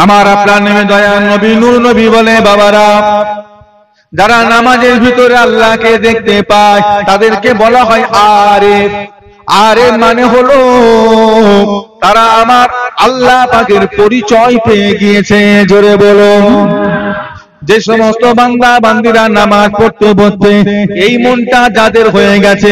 আমার আপনার নেমে দয়া নবী নূর নবী বলে, বাবারা যারা নামাজের ভিতরে আল্লাহকে দেখতে পায় তাদেরকে বলা হয় আরেফ। আরেফ মানে হলো তারা আমার আল্লাহ পাকের পরিচয় পেয়ে গিয়েছে। জোরে বলো। যে সমস্ত বান্দা বান্দিরা নামাজ পড়তে পড়তে এই মনটা যাদের হয়ে গেছে,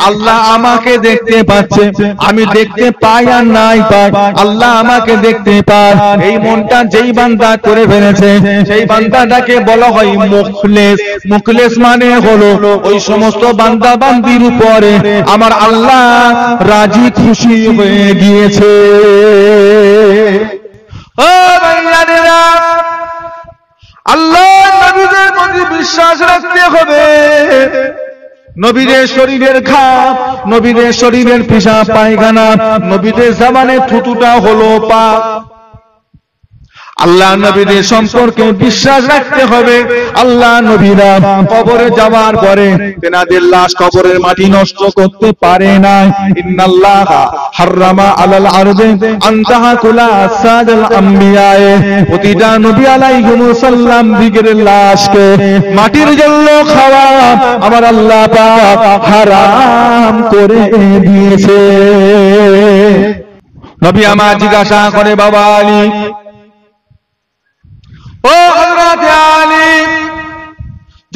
আল্লাহ আমাকে দেখতে পাচ্ছে, আমি দেখতে পাই আর নাই পাই, আল্লাহ আমাকে দেখতে পায়, এই মনটা যেই বান্দা করে ফেলেছে সেই বান্দাটাকে বলা হয় মুখলেস। মুখলেস মানে হলো ওই সমস্ত বান্দা বান্দির উপরে আমার আল্লাহ রাজি খুশি হয়ে গিয়েছে। ও ভাইয়ারা, আল্লাহ নবীদের প্রতি বিশ্বাস রাখতে হবে। নবীদের শরীরের ঘাম, নবীদের শরীরের পেশাব পায়খানা, নবীদের জবানের থুতুটা হলো পাক। আল্লাহ নবীদের সম্পর্কে বিশ্বাস রাখতে হবে। আল্লাহ নবীরা কবরে যাওয়ার পরে তেনাদের লাশ কবরের মাটি নষ্ট করতে পারে না। ইন্নাল্লাহা হারামা আলাল আরদি আন তাহাকুলা আসাদাল আম্বিয়া, প্রতিটা নবী আলাইহিস সালাম দিগের লাশকে মাটির জন্য খাওয়া আমার আল্লাহ পাক হারাম করে দিয়েছে। নবী আমার জিজ্ঞাসা করে, বাবা আলী, ও হযরত আলী,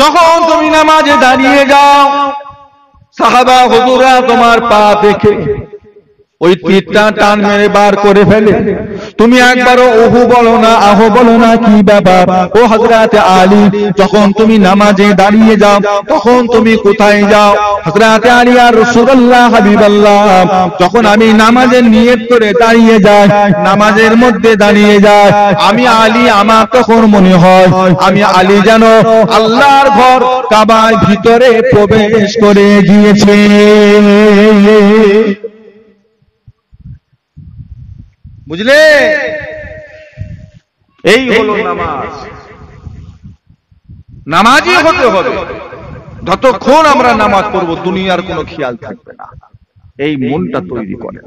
যখন তুমি নামাজে দাঁড়িয়ে যাও, সাহাবা হুজুররা তোমার পা দেখে ওই তীরটা টান মেরে বার করে ফেলে, তুমি একবারও ওহু বলো না, আহো বলো না, কি ব্যাপার? ও হযরত আলী, যখন তুমি নামাজে দাঁড়িয়ে যাও তখন তুমি কোথায় যাও? হযরত আলী, আর রাসূলুল্লাহ হাবিবাল্লাহ, যখন আমি নামাজের নিয়ত করে দাঁড়িয়ে যাই, নামাজের মধ্যে দাঁড়িয়ে যাই, আমি আলী, আমার তখন মনে হয় আমি আলী যেন আল্লাহর ঘর কাবার ভিতরে প্রবেশ করে গিয়েছে। বুঝলে? এই হলো নামাজ। নামাজই হতে হবে। যতক্ষণ আমরা নামাজ পড়ব দুনিয়ার কোনো খেয়াল থাকবে না। এই মনটা তৈরি করে।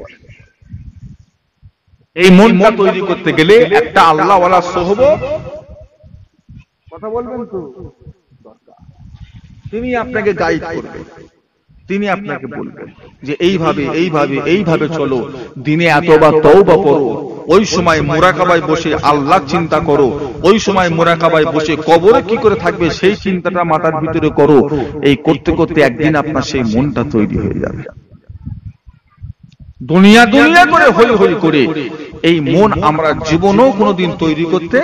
এই মনটা তৈরি করতে গেলে একটা আল্লাহওয়ালা সোহবত, কথা বলবেন তো, তিনি আপনাকে গাইড করবেন, তিনি আপনাকে বলবেন যে এইভাবে এইভাবে এইভাবে চলো, দিনে এতবার তওবা করো, ওই সময় মুরাকাবায় বসে আল্লাহ চিন্তা করো, ওই সময় মুরাকাবায় বসে কবরে কি করে থাকবে সেই চিন্তাটা মাথার ভিতরে করো। এই করতে করতে একদিন আপনার সেই মনটা তৈরি হয়ে যাবে। দুনিয়া দুনিয়া করে হই হই করে এই মন আমরা জীবনেও কোনোদিন তৈরি করতে,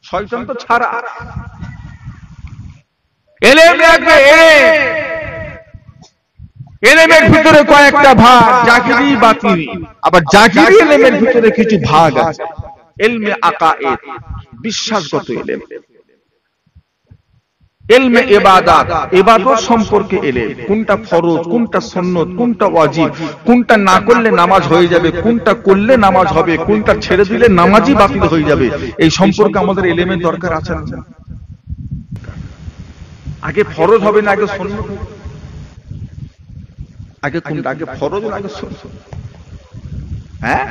শয়তান তো ছাড়া। এলেমের ভিতরে কয়েকটা ভাগ, জাকিরি বাতিনি। আবার জাকিরি এলেমের ভিতরে কিছু ভাগ আছে। ইলমে আকায়েদ, বিশ্বাসগত এলেম। ইলমে ইবাদত, ইবাদত সম্পর্কে এলেম, কোনটা ফরজ, কোনটা সুন্নত, কোনটা ওয়াজিব, কোনটা না করলে নামাজ হয়ে যাবে, কোনটা করলে নামাজ হবে, কোনটা ছেড়ে দিলে নামাজই বাতিল হয়ে যাবে, এই সম্পর্কে আমাদের এলেমের দরকার আছে না? আগে ফরজ হবে না আগে সুন্নত? আগে কোনটা? আগে ফরজ না আগে সুন্নত? হ্যাঁ,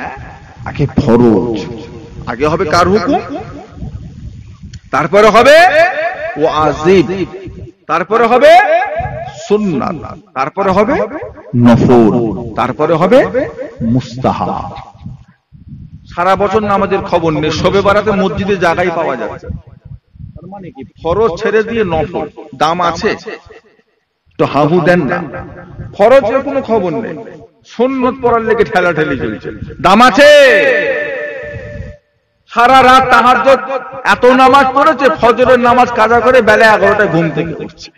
আগে ফরজ, আগে হবে কার হুকুম, তারপরে হবে ওয়াজিব, তারপরে হবে সুন্নাত, তারপরে হবে নফল, তারপরে হবে মুস্তাহাব। সারা বছর নামাজের খবর নেই, শবে বারাতে মসজিদে জায়গায় পাওয়া যাচ্ছে। তার মানে কি ফরজ ছেড়ে দিয়ে নফল দাম আছে তো হাহু দেন না। ফরজের কোনো খবর নেই, সুন্নত পড়ার লেগে ঠেলাঠেলি চলছে, দাম আছে। সারা রাত তাহাজ্জুদ এত নামাজ পড়েছে, ফজরের নামাজ কাজা করে বেলা 11টায় ঘুম থেকে উঠছে।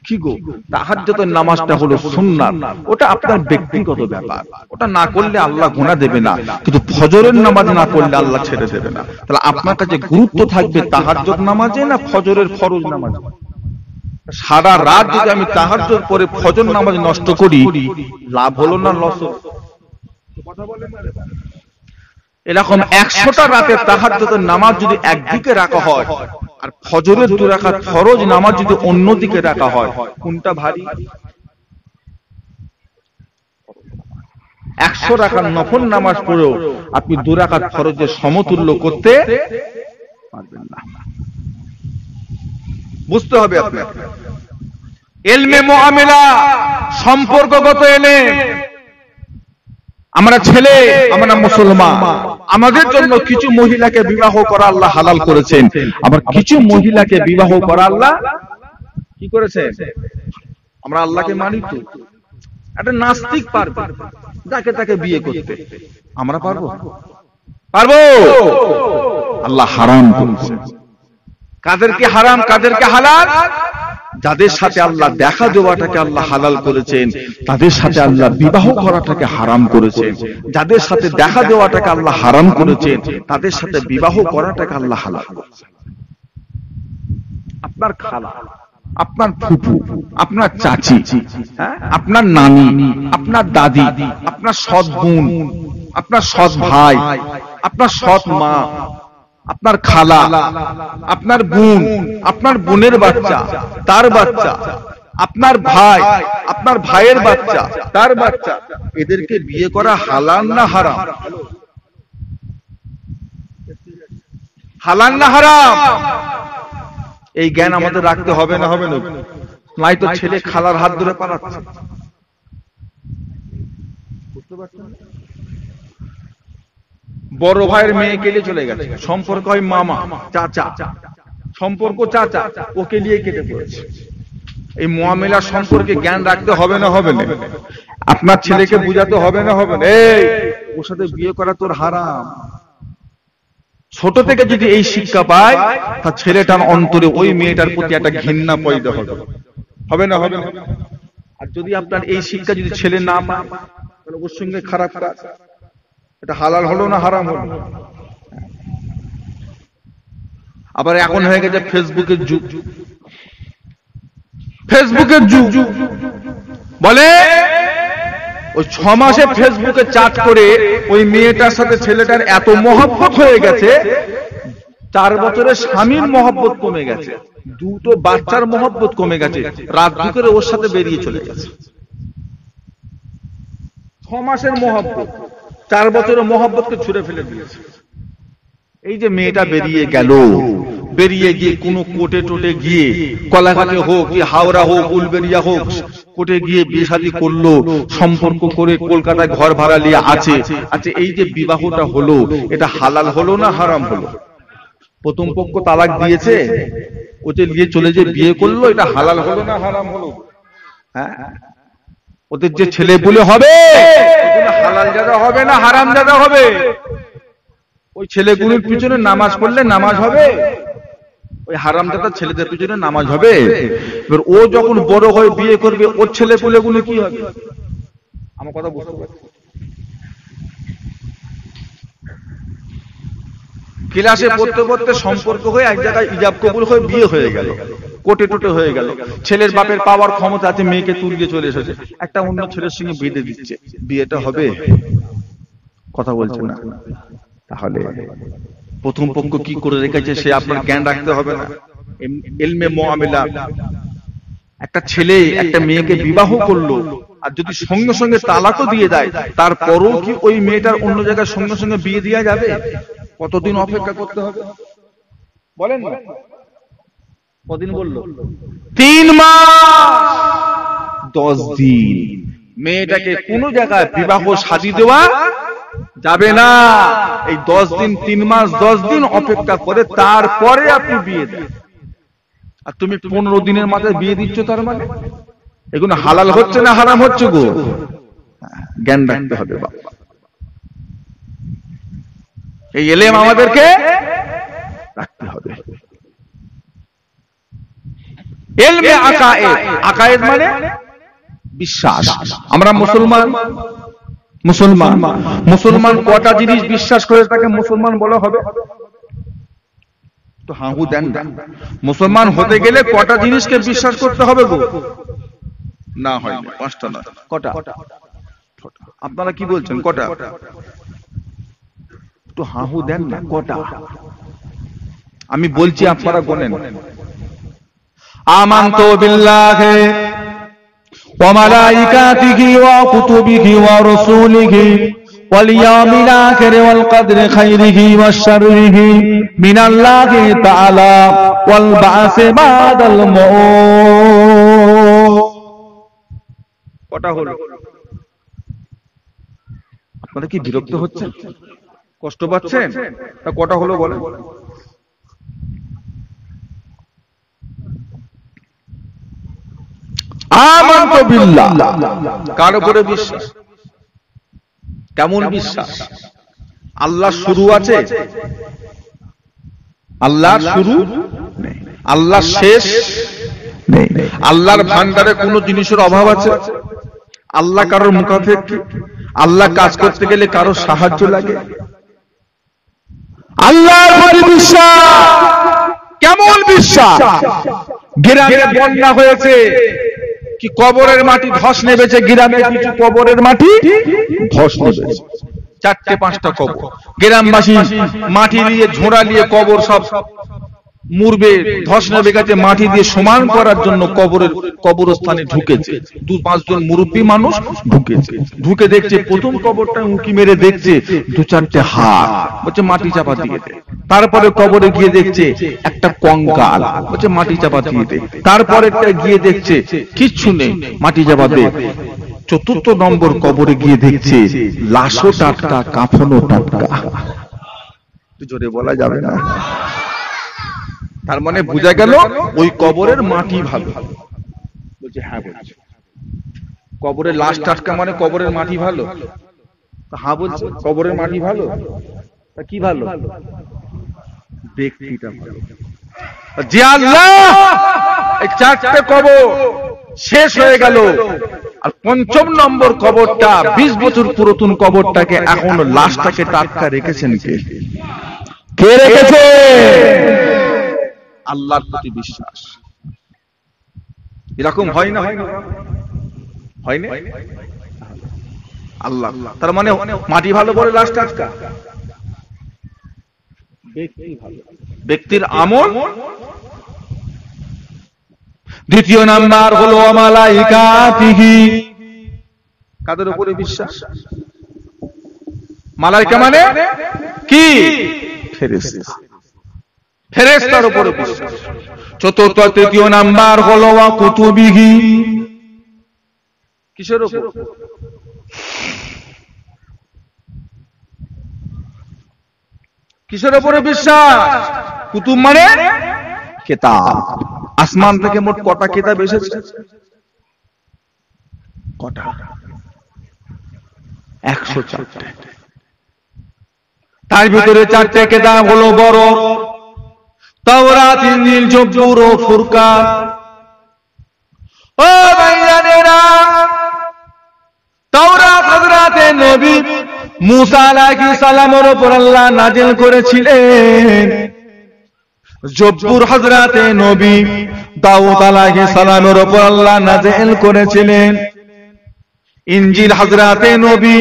কি গো, তাহাজ্জুদের নামাজটা হলো সুন্নাত, ওটা আপনার ব্যক্তিগত ব্যাপার, ওটা না করলে আল্লাহ গুনাহ দেবে না, কিন্তু ফজরের নামাজ না করলে আল্লাহ ছেড়ে দেবে না। তাহলে আপনার কাছে গুরুত্ব থাকবে তাহাজ্জুদ নামাজে না ফজরের ফরজ নামাজে? সারা রাত যদি আমি তাহাজ্জুদ পড়ে ফজর নামাজ নষ্ট করি, লাভ হলো না লস হলো? কথা বলেন না রে ভাই। এরকম 100টা রাতের তাহাজ্জুদের নামাজ যদি একদিকে রাখা হয় আর ফজরের 2 রাকাত ফরজ নামাজ যদি অন্যদিকে রাখা হয়, কোনটা ভারী? 100 রাকাত নফল নামাজ পড়েও আপনি 2 রাকাত ফরজের সমতুল্য করতে পারবেন না। বুঝতে হবে আপনাকে ইলমে মুআমিলা, সম্পর্কগত ইলম। আমরা ছেলে, আমরা মুসলমান, আমাদের জন্য কিছু মহিলাকে বিবাহ করা আল্লাহ হালাল করেছেন, আবার কিছু মহিলাকে বিবাহ করা আল্লাহ কি করেছেন? আমরা আল্লাহকে মানি তো। একটা নাস্তিক পারবে যাকে তাকে বিয়ে করতে, আমরা পারবো? পারবো? আল্লাহ হারাম করেছেন। কাদেরকে হারাম, কাদেরকে হালাল? যাদের সাথে আল্লাহ দেখা দেওয়াটাকে আল্লাহ হালাল করেছেন, তাদের সাথে আল্লাহ বিবাহ করাটাকে হারাম করেছেন। যাদের সাথে দেখা দেওয়াটাকে আল্লাহ হারাম করেছেন, তাদের সাথে বিবাহ করাটাকে আল্লাহ হালাল করেছেন। আপনার খালা, আপনার ফুফু, আপনার চাচি, আপনার নানি, আপনার দাদি, আপনার সৎ বোন, আপনার সৎ ভাই, আপনার সৎ মা, আপনার খালা, আপনার বোন, আপনার বোনের বাচ্চা, তার বাচ্চা, আপনার ভাই, আপনার ভাইয়ের বাচ্চা, তার বাচ্চা, এদেরকে বিয়ে করা হালাল না হারাম? হালাল না হারাম? এই জ্ঞান আমাদের রাখতে হবে না হবে না? নাই তো ছেলে খালার হাত ধরে পালাচ্ছে। বুঝতে পারছেন? বড় ভাইয়ের মেয়ে কেটে চলে গেছে, সম্পর্ক হয় মামা, চাচা, সম্পর্ক চাচা, ওকে নিয়ে কেটে পড়েছে। এই মুআমিলা সম্পর্কে জ্ঞান রাখতে হবে না হবে না? আপনার ছেলেকে বুঝাতে হবে না হবে না? এই ওর সাথে বিয়ে করা তোর হারাম। ছোট থেকে যদি এই শিক্ষা পায়, তার ছেলেটার অন্তরে ওই মেয়েটার প্রতি একটা ঘৃণা পয়দা হবে। হবে না হবে না? আর যদি আপনার এই শিক্ষা যদি ছেলে না পায়, তাহলে ওর সঙ্গে খারাপ কাজ। এটা হালাল হলো না হারাম হলো? আবার এখন হয়ে গেছে ফেসবুকের যুগ। ফেসবুকের যুগ বলে ওই 6 মাসে ফেসবুকে চ্যাট করে ওই মেয়েটার সাথে ছেলেটার এত মহব্বত হয়ে গেছে, 4 বছরের স্বামীর মহব্বত কমে গেছে, 2টো বাচ্চার মহব্বত কমে গেছে, রাত 2 করে ওর সাথে বেরিয়ে চলে গেছে। 6 মাসের মহব্বত 4 বছরের মহব্বতকে ছুঁড়ে ফেলে দিয়েছে। এই যে মেয়েটা বেরিয়ে গেল, বেরিয়ে গিয়ে কোনো কোর্টে টোটে গিয়ে, কলাঘাটে হোক কি হাওড়া হোক উলবেরিয়া হোক, কোর্টে গিয়ে বিয়ে শাদী করলো, সম্পর্ক করে কলকাতায় ঘর ভাড়া নিয়ে আছে। আচ্ছা, এই যে বিবাহটা হলো, এটা হালাল হলো না হারাম হলো? প্রথম পক্ষ তালাক দিয়েছে, ও যে নিয়ে চলে যে বিয়ে করলো, এটা হালাল হলো না হারাম হলো? হ্যাঁ, ওদের যে ছেলে বলে হবে, হালাল জাদা হবে না হারাম জাদা হবে? ওই ছেলেগুলোর পিছনে নামাজ পড়লে নামাজ হবে? ওই হারামজাদা ছেলেদের পিছনে নামাজ হবে? এবার ও যখন বড় হয়ে বিয়ে করবে, ওর ছেলে পুলেগুলো কি হবে? আমার কথা বুঝতে পারছি? ক্লাসে পড়তে পড়তে সম্পর্ক হয়ে এক জায়গায় ইজাব কবুল হয়ে বিয়ে হয়ে গেল, কোটে টোটে হয়ে গেল। ছেলের বাপের পাওয়ার ক্ষমতা আছে, মেয়েকে তুলিয়ে চলে এসেছে, একটা অন্য ছেলের সঙ্গে বেঁধে দিচ্ছে, বিয়েটা হবে? কথা বলছে না? তাহলে প্রথম পক্ষ কি করে রেখেছে সে আপনার জ্ঞান রাখতে হবে না? ইলমে মুআমিলা। একটা ছেলে একটা মেয়েকে বিবাহ করলো, আর যদি সঙ্গে সঙ্গে তালাকও দিয়ে দেয়, তারপরও কি ওই মেয়েটার অন্য জায়গায় সঙ্গে সঙ্গে বিয়ে দেওয়া যাবে? কতদিন অপেক্ষা করতে হবে বলেন না? কদিন বললো? 3 মাস 10 দিন। মেয়েটাকে কোন জায়গায় বিবাহ শাদী দেওয়া যাবে না। এই 10 দিন, 3 মাস 10 দিন অপেক্ষা করে তারপরে আপনি বিয়ে দেন। আর তুমি 15 দিনের মাথায় বিয়ে দিচ্ছ, তার মানে এগুলো হালাল হচ্ছে না হারাম হচ্ছে গো? জ্ঞান রাখতে হবে বাবা। এই ইলম আমাদেরকে রাখতে হবে। ইলমে আকায়েদ, আকায়েদ মানে বিশ্বাস। আমরা মুসলমান, মুসলমান মুসলমান কটা জিনিস বিশ্বাস করে তাকে মুসলমান বলা হবে? তো হাহু দেন না। মুসলমান হতে গেলে কটা জিনিসকে বিশ্বাস করতে হবে গো? না হয় 5টা না, কটা? আপনারা কি বলছেন কটা? তো হাহু দেন না, কটা? আমি বলছি আপনারা গোনেন। আমানতু বিল্লাহি ওয়া মালাইকাতিহি ওয়া কুতুবিহি ওয়া রাসূলিহি ওয়াল ইয়াউমিল আখির ওয়াল কদরি খাইরিহি ওয়াশ শাররিহি মিনাল্লাহি তাআলা ওয়াল বা'সি বাদাল মউত। কটা হলো? আপনারা কি বিরক্ত হচ্ছেন, কষ্ট পাচ্ছেন? তা কটা হলো বলেন? আমানতু বিল্লাহ, কার উপরে বিশ্বাস? কেমন বিশ্বাস? আল্লাহ শুরু আছে? আল্লাহর শুরু নেই, আল্লাহ শেষ নেই। আল্লাহর ভান্ডারে কোন জিনিসের অভাব আছে? আল্লাহ কারোর মুখাপেক্ষ? আল্লাহ কাজ করতে গেলে কারোর সাহায্য লাগে? আল্লাহর প্রতি বিশ্বাস কেমন বিশ্বাস? গ্রামে বন্যা হয়েছে, কি কবরের মাটি ধস নেবেছে? গ্রামে কিছু কবরের মাটি ধস নেবেছে, 4-5টা কবর। গ্রামবাসী মাটি দিয়ে ঝোড়া দিয়ে কবর সব মুরবে, ধস নেবে গেছে, মাটি দিয়ে সমান করার জন্য কবরস্থানে ঢুকেছে। 2-5 জন মুরব্বী মানুষ ঢুকেছে, ঢুকে দেখছে প্রথম কবরটা উঁকি মেরে দেখছে 2-4টে হাত, বলছে মাটি চাপা দিয়ে দে। তারপরে কবরে গিয়ে দেখছে একটা কঙ্কাল, বলছে মাটি চাপা দিয়ে দে। তারপরে গিয়ে দেখছে কিচ্ছু নেই, মাটি চাপা দে। 4র্থ নম্বর কবরে গিয়ে দেখছে লাশও টাটকা, কাফনও টাটকা। জোরে বলা যাবে না। তার মানে বোঝা গেল ওই কবরের মাটি ভালো। বলছে হ্যাঁ বলছে। কবরের লাশ টাটকা মানে কবরের মাটি ভালো? হ্যাঁ বলছে। কবরের মাটি ভালো? তা কি ভালো? ব্যক্তিটা ভালো। যে আল্লাহ এই 4টে কবর শেষ হয়ে গেল, আর 5ম নম্বর কবরটা 20 বছর পুরাতন কবরটাকে এখনো লাশটাকে টাটকা রেখেছেন কে? কে রেখেছে? আল্লাহর প্রতি বিশ্বাস। এরকম হয় না? হয় না? আল্লাহ। তার মানে মাটি ভালো বলে লাশ টাটকা? ব্যক্তি ভালো, ব্যক্তির আমল। দ্বিতীয় নাম্বার হলো মালাইকাতিহি, কাদের উপরে বিশ্বাস? মালাইকা মানে কি? ফেরেশতা, ফেরেশতার উপরে বিশ্বাস। তৃতীয় নাম্বার হলো ওয়া কুতুবিহি, কিসের উপর? কিসের উপরে বিশ্বাস? কুতুব মানে কিতাব। আসমান থেকে মোট কটা কিতাব এসেছে? কটা? 104। তার ভিতরে 4টে কিতাব হলো বড়, তাওরাত, ইনজিল, জবুর ও ফুরকান। ও ভাইজানেরা, তাওরাত হযরতে নবী মুসা আলাইহিস সালামের উপর আল্লাহ নাযিল করেছিলেন। জবুর হযরতে নবী দাউদ আলাইহিস সালামের উপর আল্লাহ নাযিল করেছিলেন। ইনজিল হযরতে নবী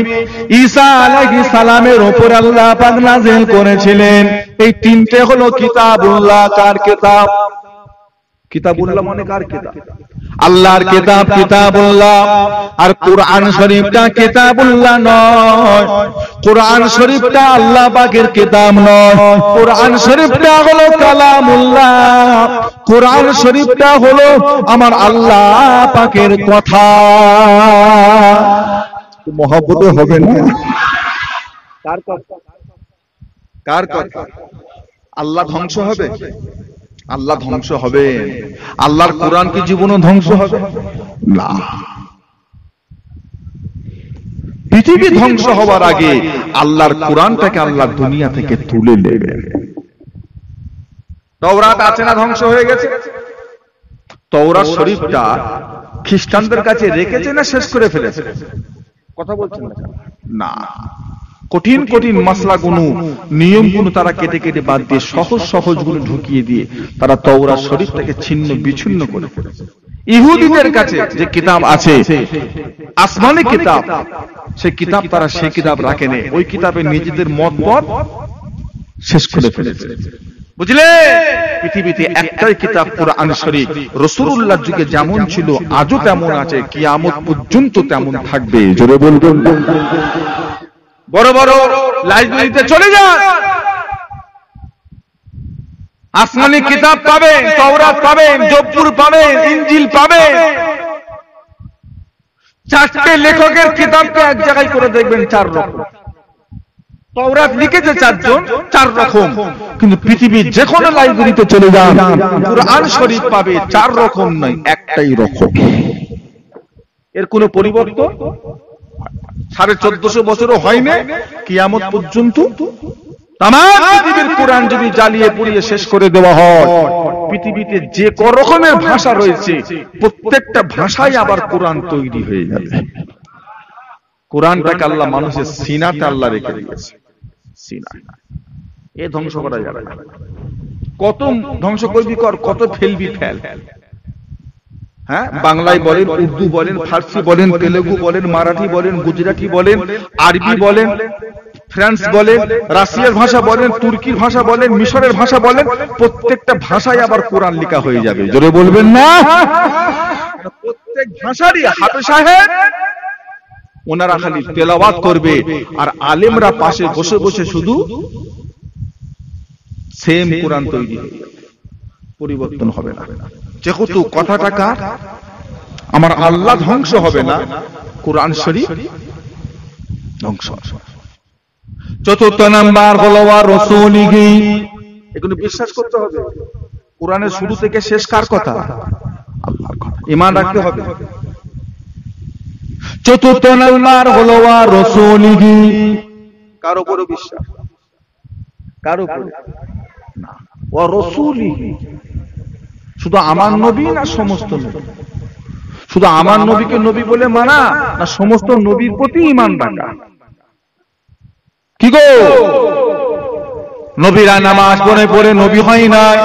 ঈসা আলাইহিস সালামের উপর আল্লাহ পাক নাযিল করেছিলেন। এই 3টে হলো কিতাবুল্লাহ। কার কিতাব? কিতাবুল্লাহ মানে কার কিতাব? আল্লাহর কিতাব কিতাবুল্লাহ। আর কুরআন শরীফটা কিতাবুল্লাহ নয়, কুরআন শরীফটা আল্লাহ পাকের কিতাব নয়, কুরআন শরীফটা হলো কালামুল্লাহ, কুরআন শরীফটা হলো আমার আল্লাহ পাকের কথা। মহব্বত হবে না? কার কথা? কার কথা? আল্লাহ ধ্বংস হবে? আল্লাহ ধ্বংস হবে? আল্লাহর কোরআন কি জীবনে ধ্বংস হবে? না। পৃথিবী ধ্বংস হওয়ার আগে আল্লাহর কোরআনটাকে আল্লাহ দুনিয়া থেকে তুলে নেবেন। তাওরাত আছে না ধ্বংস হয়ে গেছে? তাওরাত শরীফটা খ্রিস্টানদের কাছে রেখেছে না শেষ করে ফেলেছে? কথা বলছেন না। কঠিন কঠিন মাসলাগুলো, নিয়মগুলো তারা কেটে কেটে বাদ দিয়ে সহজ সহজ গুলো ঢুকিয়ে দিয়ে তারা তাওরাত শরীফটাকে ছিন্ন বিচ্ছিন্ন করে ফেলেছে। ইহুদিদের কাছে যে কিতাব আছে, আসমানি কিতাব, সেই কিতাব তারা সেই কিতাব রাখেনি, ওই কিতাবে নিজেদের মত শেষ করে ফেলেছে। বুঝলে? পৃথিবীতে একটাই কিতাব কোরআন শরীফ, রাসূলুল্লাহর যুগে যেমন ছিল আজও তেমন আছে, কিয়ামত পর্যন্ত তেমন থাকবে। জোরে বলবেন। বড় বড় লাইব্রেরিতে চলে যান, আসমানি কিতাব পাবেন, তাওরাত পাবেন, জবুর পাবেন, ইনজিল পাবেন। চারটে লেখকের কিতাবকে এক জায়গায় করে দেখবেন 4 রকম। তাওরাত লিখেছে 4 জন, 4 রকম। কিন্তু পৃথিবীর যে কোনো লাইব্রেরিতে চলে যান, কুরআন শরীফ পাবে 4 রকম নয়, একটাই রকম। এর কোনো পরিবর্তন 1450 বছরও হয়নি, কিয়ামত পর্যন্ত তাম পৃথিবীর কোরআন যদি জ্বালিয়ে পুড়িয়ে শেষ করে দেওয়া হয়, পৃথিবীতে যে কোন রকমের ভাষা রয়েছে প্রত্যেকটা ভাষায় আবার কোরআন তৈরি হয়ে যাবে। কোরআনটাকে আল্লাহ মানুষের সিনাতে আল্লাহ রেখে দিয়েছে, সিনা। এ ধ্বংস করা যাবে না। কত ধ্বংস করবি কর, কত ফেলবি ফেল। হ্যাঁ, বাংলায় বলেন, উর্দু বলেন, ফার্সি বলেন, তেলেগু বলেন, মারাঠি বলেন, গুজরাটি বলেন, আরবি বলেন, ফ্রান্স বলেন, রাশিয়ার ভাষা বলেন, তুর্কির ভাষা বলেন, মিশরের ভাষা বলেন, প্রত্যেকটা ভাষায় আবার কোরআন লেখা হয়ে যাবে। জোরে বলবেন না? প্রত্যেক ভাষারই হাফেজ সাহেব ওনারা খালি তেলাওয়াত করবে, আর আলেমরা পাশে বসে বসে শুধু সেম কোরআন তৈরি হয়ে যাবে, পরিবর্তন হবে না। যেহেতু কথাটা কার? আমার আল্লাহ ধ্বংস হবে না, কোরআন শরীফ ধ্বংস। চতুর্থ নাম্বার হলো রাসূলিহি। এগুলো বিশ্বাস করতে হবে। কোরআনের শুরু থেকে শেষ কার কথা? আল্লাহর কথা। ঈমান রাখতে হবে। চতুর্থ নাম্বার হলো রাসূলিহি। কার উপরে বিশ্বাস? কার উপরে না, ওয়া রাসূলিহি। শুধু আমার নবী না সমস্ত নবী? শুধু আমার নবীকে নবী বলে মানা না সমস্ত নবীর প্রতি ঈমান রাখা? কি গো, নবীরা নামাজ পড়ে পড়ে নবী হয় নাই,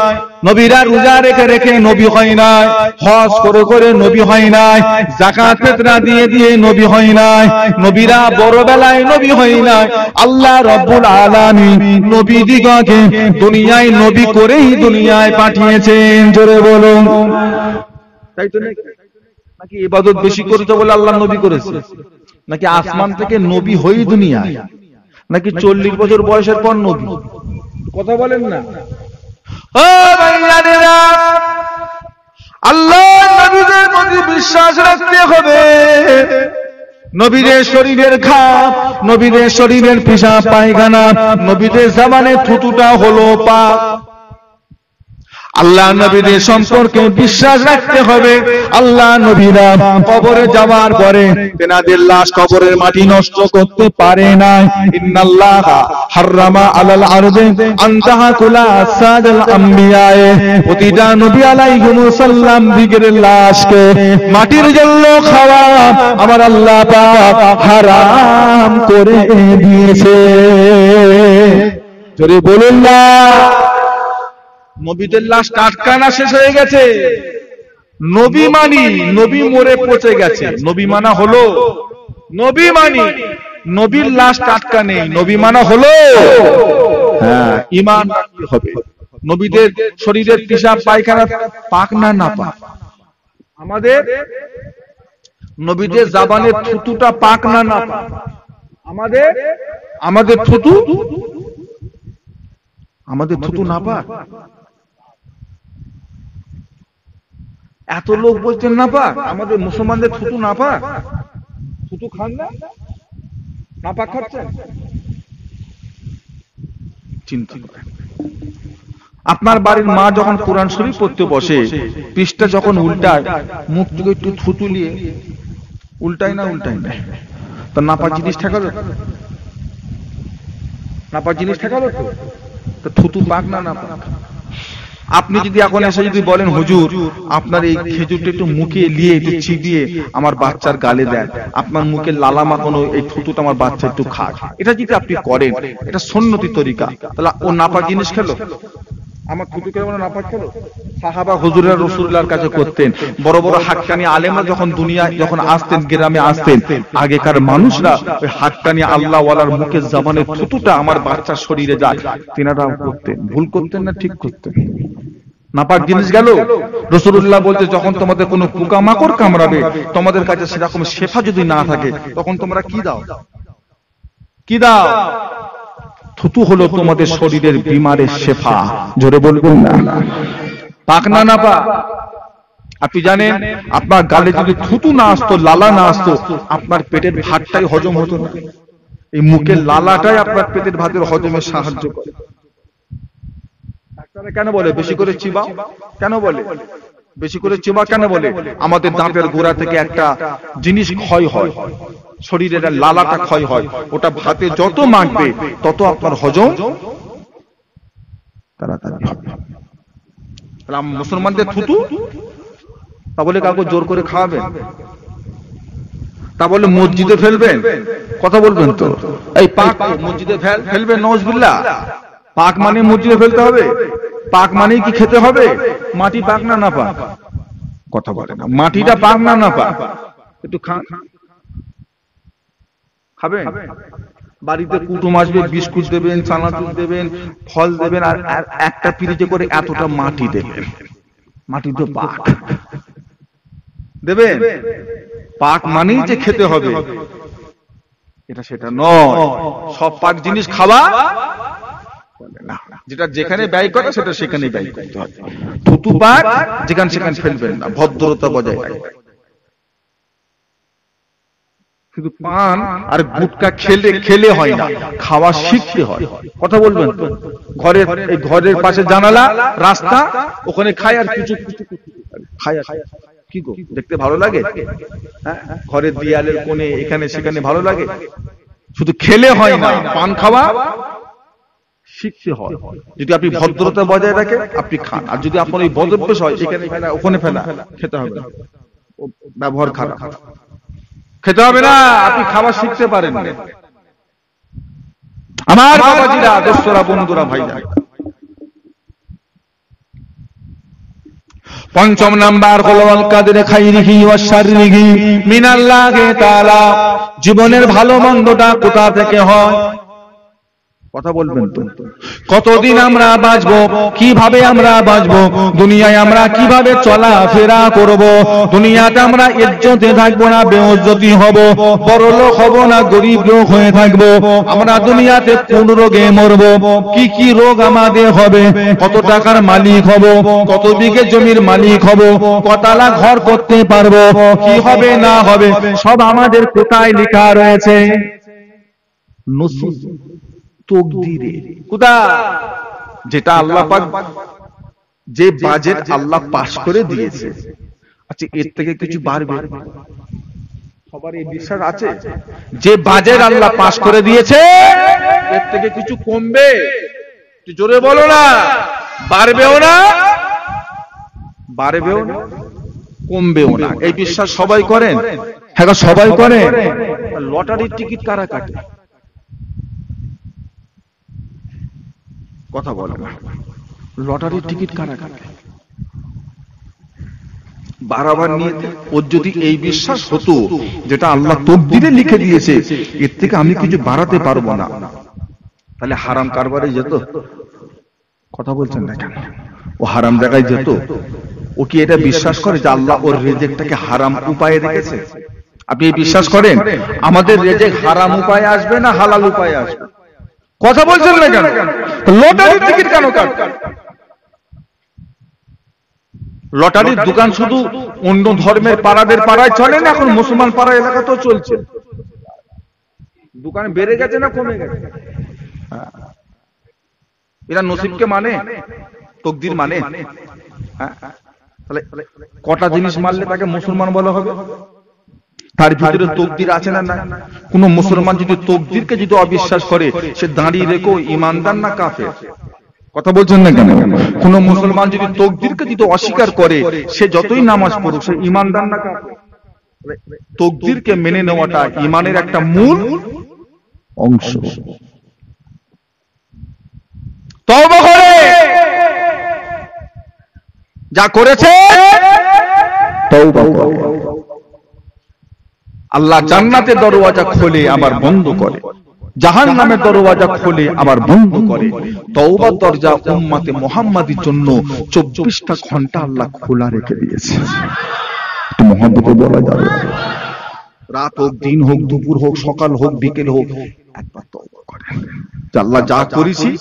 নবীরা রোজা রেখে রেখে নবী হয় নাই, হজ করে করে নবী হয় নাই, যাকাত ফিতরা দিয়ে দিয়ে নবী হয় নাই, নবীরা বড় বেলায় নবী হয় নাই। আল্লাহ রাব্বুল আলামিন নবীদিগকে দুনিয়ায় নবী করেই দুনিয়ায় পাঠিয়েছেন। জোরে বলুন, তাই তো নাকি ইবাদত বেশি করতে বলে আল্লাহ নবী করেছে? নাকি আসমান থেকে নবী হয়েই দুনিয়ায়? নাকি 40 বছর বয়সের পর নবী? কথা বলেন না। ও ভাইয়ারা, আল্লাহ নবীদের প্রতি বিশ্বাস রাখতে হবে। নবীদের শরীরের ঘাম, নবীদের শরীরের পেশাব পায়খানা, নবীদের জবানের থুতুটা হলো পাক। আল্লাহ নবীদের সম্পর্কে বিশ্বাস রাখতে হবে। আল্লাহ নবীরা কবরে যাওয়ার পরে তেনাদের লাশ কবরের মাটি নষ্ট করতে পারে না। ইন্নাল্লাহা হারামা আলাল আরদি আন তাহাকুলা আসাদাল আম্বিয়া। প্রতিটা নবী আলাইহিস সালাম দিগের লাশকে মাটির জন্য খাওয়া আমার আল্লাহ পাক হারাম করে দিয়েছে। জোরে বলুন না। নবীদের লাশ টাটকা না শেষ হয়ে গেছে? নবী মানি, নবী মরে পচে গেছে, নবী মানা হলো? নবী মানি, নবীর লাশ টাটকা নেই, নবী মানা হলো? হ্যাঁ, ঈমান রাখতে হবে। নবীদের শরীরের পেশাব পায়খানা পাক না না পাক? আমাদের নবীদের জবানের থুতুটা পাক না না পাক? আমাদের থুতু না পাক? এত লোক বলছেন না পাক, আমাদের মুসলমানদের থুতু না পাক? থুতু খান না, না পাক খাচ্ছেন? চিন্তা করেন। আপনার বাড়ির মা যখন কোরআন শরীফ পড়তে বসে, পৃষ্ঠা যখন উল্টায়, মুখ থেকে একটু থুতু নিয়ে উল্টায় না? উল্টায় না? তো নাপাক জিনিস ঠেকালো? নাপাক জিনিস ঠেকালো তো? থুতু পাক না না পাক? আপনি যদি এখন এসে যদি বলেন হুজুর আপনার এই খেজুরটা একটু মুখে নিয়ে একটু চিবিয়ে আমার বাচ্চার গালে দেন, আপনার মুখে লালা মাখানো এই থুতুটা আমার বাচ্চা একটু খাক, এটা যদি আপনি করেন, এটা সুন্নতি তরিকা, তাহলে ও নাপাক জিনিস খেলো? আমার থুতু কে না পাক ছিল? সাহাবা হুজুরের রাসূলুল্লাহর কাছে করতেন। বড় বড় হাক্কানি আলেমরা যখন দুনিয়ায় যখন আসতেন, গ্রামে আসতেন, আগেকার মানুষরা ওই হাক্কানি আল্লাহ ওয়ালার মুখের জবানে থুতুটা আমার বাচ্চার শরীরে যায়, তিনারাও করতেন। ভুল করতেন না ঠিক করতেন? নাপাক জিনিস গেল। রাসূলুল্লাহ বলতে যখন তোমাদের কোনো পোকামাকড় কামড়াবে, তোমাদের কাছে সেরকম শেফা যদি না থাকে, তখন তোমরা কি দাও? কি দাও? থুতু হলো তোমাদের শরীরের বিমারের শেফা। জোরে বলবেন না? পাক না না পাক? আপনি জানেন আপনার গালে যদি থুতু না আসতো, লালা না আসতো, আপনার পেটের ভাতটাই হজম হতো না। এই মুখের লালাটাই আপনার পেটের ভাতের হজমে সাহায্য করে। ডাক্তাররা কেন বলে বেশি করে চিবাও? কেন বলে বেশি করে চিবা? কেন বলে? আমাদের দাঁতের গোড়া থেকে একটা জিনিস ক্ষয় হয়, শরীরের লালাটা ক্ষয় হয়, ওটা ভাতে যত মাখবে তত আপনার হজম তাড়াতাড়ি হবে। মুসলমানদের থুতু তা বলে কাউকে জোর করে খাওয়াবেন? তা বলে মসজিদে ফেলবেন? কথা বলবেন তো? এই পাক মসজিদে ফেলবেন? নওয়াজবিল্লাহ। পাক মানে মসজিদে ফেলতে হবে? পাক মানেই কি খেতে হবে? মাটি পাক না না পাক? কথা বলে না। মাটিটা পাক না না পাক? একটু খাবেন? বাড়িতে কুটুম আসবে, বিস্কুট দেবেন, চানাচুর দেবেন, ফল দেবেন, আর একটা পিরিচে করে এতটা মাটি দেবেন। মাটি তো পাক দেবেন? পাক মানেই যে খেতে হবে এটা সেটা নয়। সব পাক জিনিস খাওয়া না, যেটা যেখানে ব্যয় করে সেটা সেখানে ব্যয় করতে হবে। থুতু পাক, যেখানে সেখানে ফেলবেন না, ভদ্রতা বজায় রাখবেন। শুধু পান আর গুটকা খেলে হয় না, খাওয়া শিখতে হয়। কথা বলবেন তো? ঘরের পাশে জানালা, রাস্তা, ওখানে খায় আর কিছু খায়, কি গো দেখতে ভালো লাগে? ঘরের দেয়ালের কোণে এখানে সেখানে ভালো লাগে? শুধু খেলে হয় না, পান খাওয়া শিখতে হয়। যদি আপনি ভদ্রতা বজায় রাখেন আপনি খান, আর যদি আপনার এই বদভ্যাস হয় এখানে ফেলা ওখানে ফেলা, খেতে হবে না। ব্যবহার খারাপ, খেতে হবে না। আপনি খাওয়া শিখতে পারেন না। আমার বাবাজিরা, দোস্তরা, বন্ধুরা, ভাইরা, পঞ্চম নাম্বার হলো আল কাদের খাইরিহি ওয়া শাররিহি মিনাল্লাহি তাআলা। জীবনের ভালো মন্দটা কোথা থেকে হয়? কথা বলবেন তো? কতদিন আমরা বাঁচবো, কিভাবে আমরা বাঁচবো, দুনিয়ায় আমরা কিভাবে চলাফেরা করব, দুনিয়াতে আমরা ইজ্জতে থাকবো না বেইজ্জতি হব, বড় লোক হব না গরিব লোক হয়ে থাকবো, আমরা দুনিয়াতে কোন রোগে মরবো, কি কি রোগ আমাদের হবে, কত টাকার মালিক হব, কত বিঘে জমির মালিক হব, কতলা ঘর করতে পারবো, কি হবে না হবে, সব আমাদের কোথায় লেখা রয়েছে? নসিব, তকদিরে। কোথায়? যেটা আল্লাহ পাক, যে বাজেট আল্লাহ পাস করে দিয়েছে, আচ্ছা এর থেকে কিছু বাড়বে? সবার এই বিশ্বাস আছে? যে বাজেট আল্লাহ পাস করে দিয়েছে এর থেকে কিছু কমবে? জোরে বলো না। বাড়বেও না, বাড়বেও না, কমবেও না। এই বিশ্বাস সবাই করেন? হ্যাঁ সবাই করে। লটারির টিকিট কারা কাটে? কথা বলে না। লটারির টিকিট কারা কাটে? বারবার নিয়ে। ওর যদি এই বিশ্বাস হতো যেটা আল্লাহ তকদিরে লিখে দিয়েছে, এর থেকে আমি কিছু বাড়াতে পারবো না, তাহলে হারাম কারবারে যেত? কথা বলছেন না কেন? ও হারাম জায়গায় যেত? ও কি এটা বিশ্বাস করে যে আল্লাহ ওর রিজিকটাকে হারাম উপায়ে রেখেছে? আপনি বিশ্বাস করেন আমাদের রিজিক হারাম উপায়ে আসবে না হালাল উপায়ে আসবে? কথা বলছেন না কেন? লটারির টিকিট কেন কাটবেন? লটারির দোকান শুধু অন্য ধর্মের পাড়াদের পাড়ায় চলে না, এখন মুসলমান পাড়া এলাকাতেও চলছে। দোকান বেড়ে গেছে না কমে গেছে? এরা নসিবকে মানে, তকদির মানে। তাহলে কটা জিনিস মানলে তাকে মুসলমান বলা হবে? তার ভিতরে তকদির আছে না? না। কোন মুসলমান যদি তকদিরকে যদি অবিশ্বাস করে, সে দাঁড়িয়ে রেখো ইমানদার না কাফের? কথা বলছেন না কেন? কোন মুসলমান যদি তকদিরকে যদি অস্বীকার করে, সে যতই নামাজ পড়ুক সে ইমানদার না কাফের? তকদিরকে মেনে নেওয়াটা ইমানের একটা মূল অংশ। তওবা করে যা করেছে তওবা করে। আল্লাহ জান্নাতের দরওয়াজা খোলে আবার বন্ধ করে, জাহান্নামের দরওয়াজা খোলে আবার বন্ধ করে। তওবার দরজা উম্মতে মুহাম্মাদির জন্য 24টা ঘন্টা আল্লাহ খোলা রেখে দিয়েছে। একটু মহব্বতে বলা যাবে, রাত হোক, দিন হোক, দুপুর হোক, সকাল হোক, বিকেল হোক, একবার তওবা করেন যে আল্লাহ যা করেছি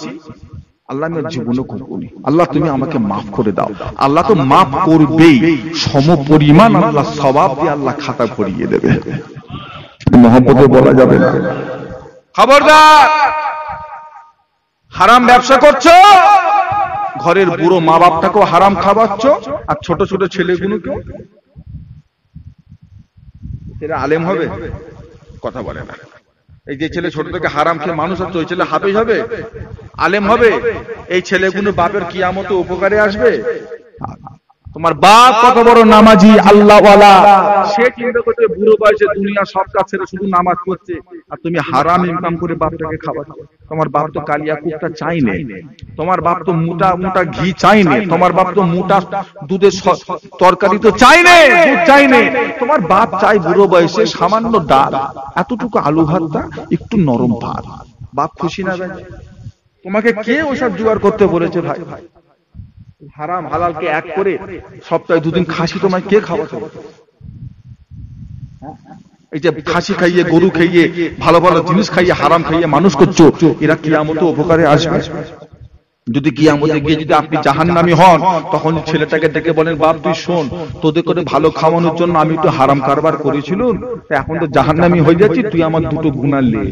আল্লাহ আমি জীবনে করিনি, আল্লাহ তুমি আমাকে মাফ করে দাও। আল্লাহ তো মাফ করবেই, সম পরিমাণ আল্লাহ সওয়াব দিয়ে আল্লাহ খাতা ভরিয়ে দেবে। মহব্বতে বলা যাবে না। খবরদার, হারাম ব্যবসা করছো, ঘরের বুড়ো মা বাপটাকেও হারাম খাওয়াচ্ছ, আর ছোট ছোট ছেলেগুলোকেও। এরা আলেম হবে? কথা বলে না। এই যে ছেলে ছোট থেকে হারাম খেয়ে মানুষ হচ্ছে, ওই ছেলে হাফেজ হবে, আলেম হবে? এই ছেলেগুলো বাপের কিয়ামতে উপকারে আসবে? তোমার বাপ কত বড় নামাজি আল্লাহওয়ালা, সে চিন্তা করছে বুড়ো বয়সে দুনিয়া সব কাজ ছেড়ে শুধু নামাজ পড়ছে, আর তুমি হারাম ইনকাম করে বাপটাকে খাওয়াচ্ছ। তোমার বাপ তো কালিয়া কুকটা চাই না, তোমার বাপ তো মোটা মোটা ঘি চাই না, তোমার বাপ তো মোটা দুধের তরকারি তো চাই না, দুধ চাই না। তোমার বাপ চাই বুড়ো বয়সে সামান্য ডাল, এতটুকু আলু ভর্তা, একটু নরম ভাত। বাপ খুশি না? তোমাকে কে ওসব জোগাড় করতে বলেছে? ভাই হারাম হালালকে এক করে সপ্তাহে দুদিন খাসি তোমায় কে খাওয়াতে? এই যে খাসি খাইয়ে, গরু খাইয়ে, ভালো ভালো জিনিস খাইয়ে, হারাম খাইয়ে মানুষ করছো, এরা কিয়ামতে উপকারে আসবে? যদি কিয়ামতে গিয়ে যদি আপনি জাহান্নামী হন, তখন ছেলেটাকে ডেকে বলেন, বাপ তুই শোন, তোদের করে ভালো খাওয়ানোর জন্য আমি একটু হারাম কারবার করেছিলাম, এখন তো জাহান্নামী হয়ে যাচ্ছি, তুই আমার দুটো গুনাহ লে।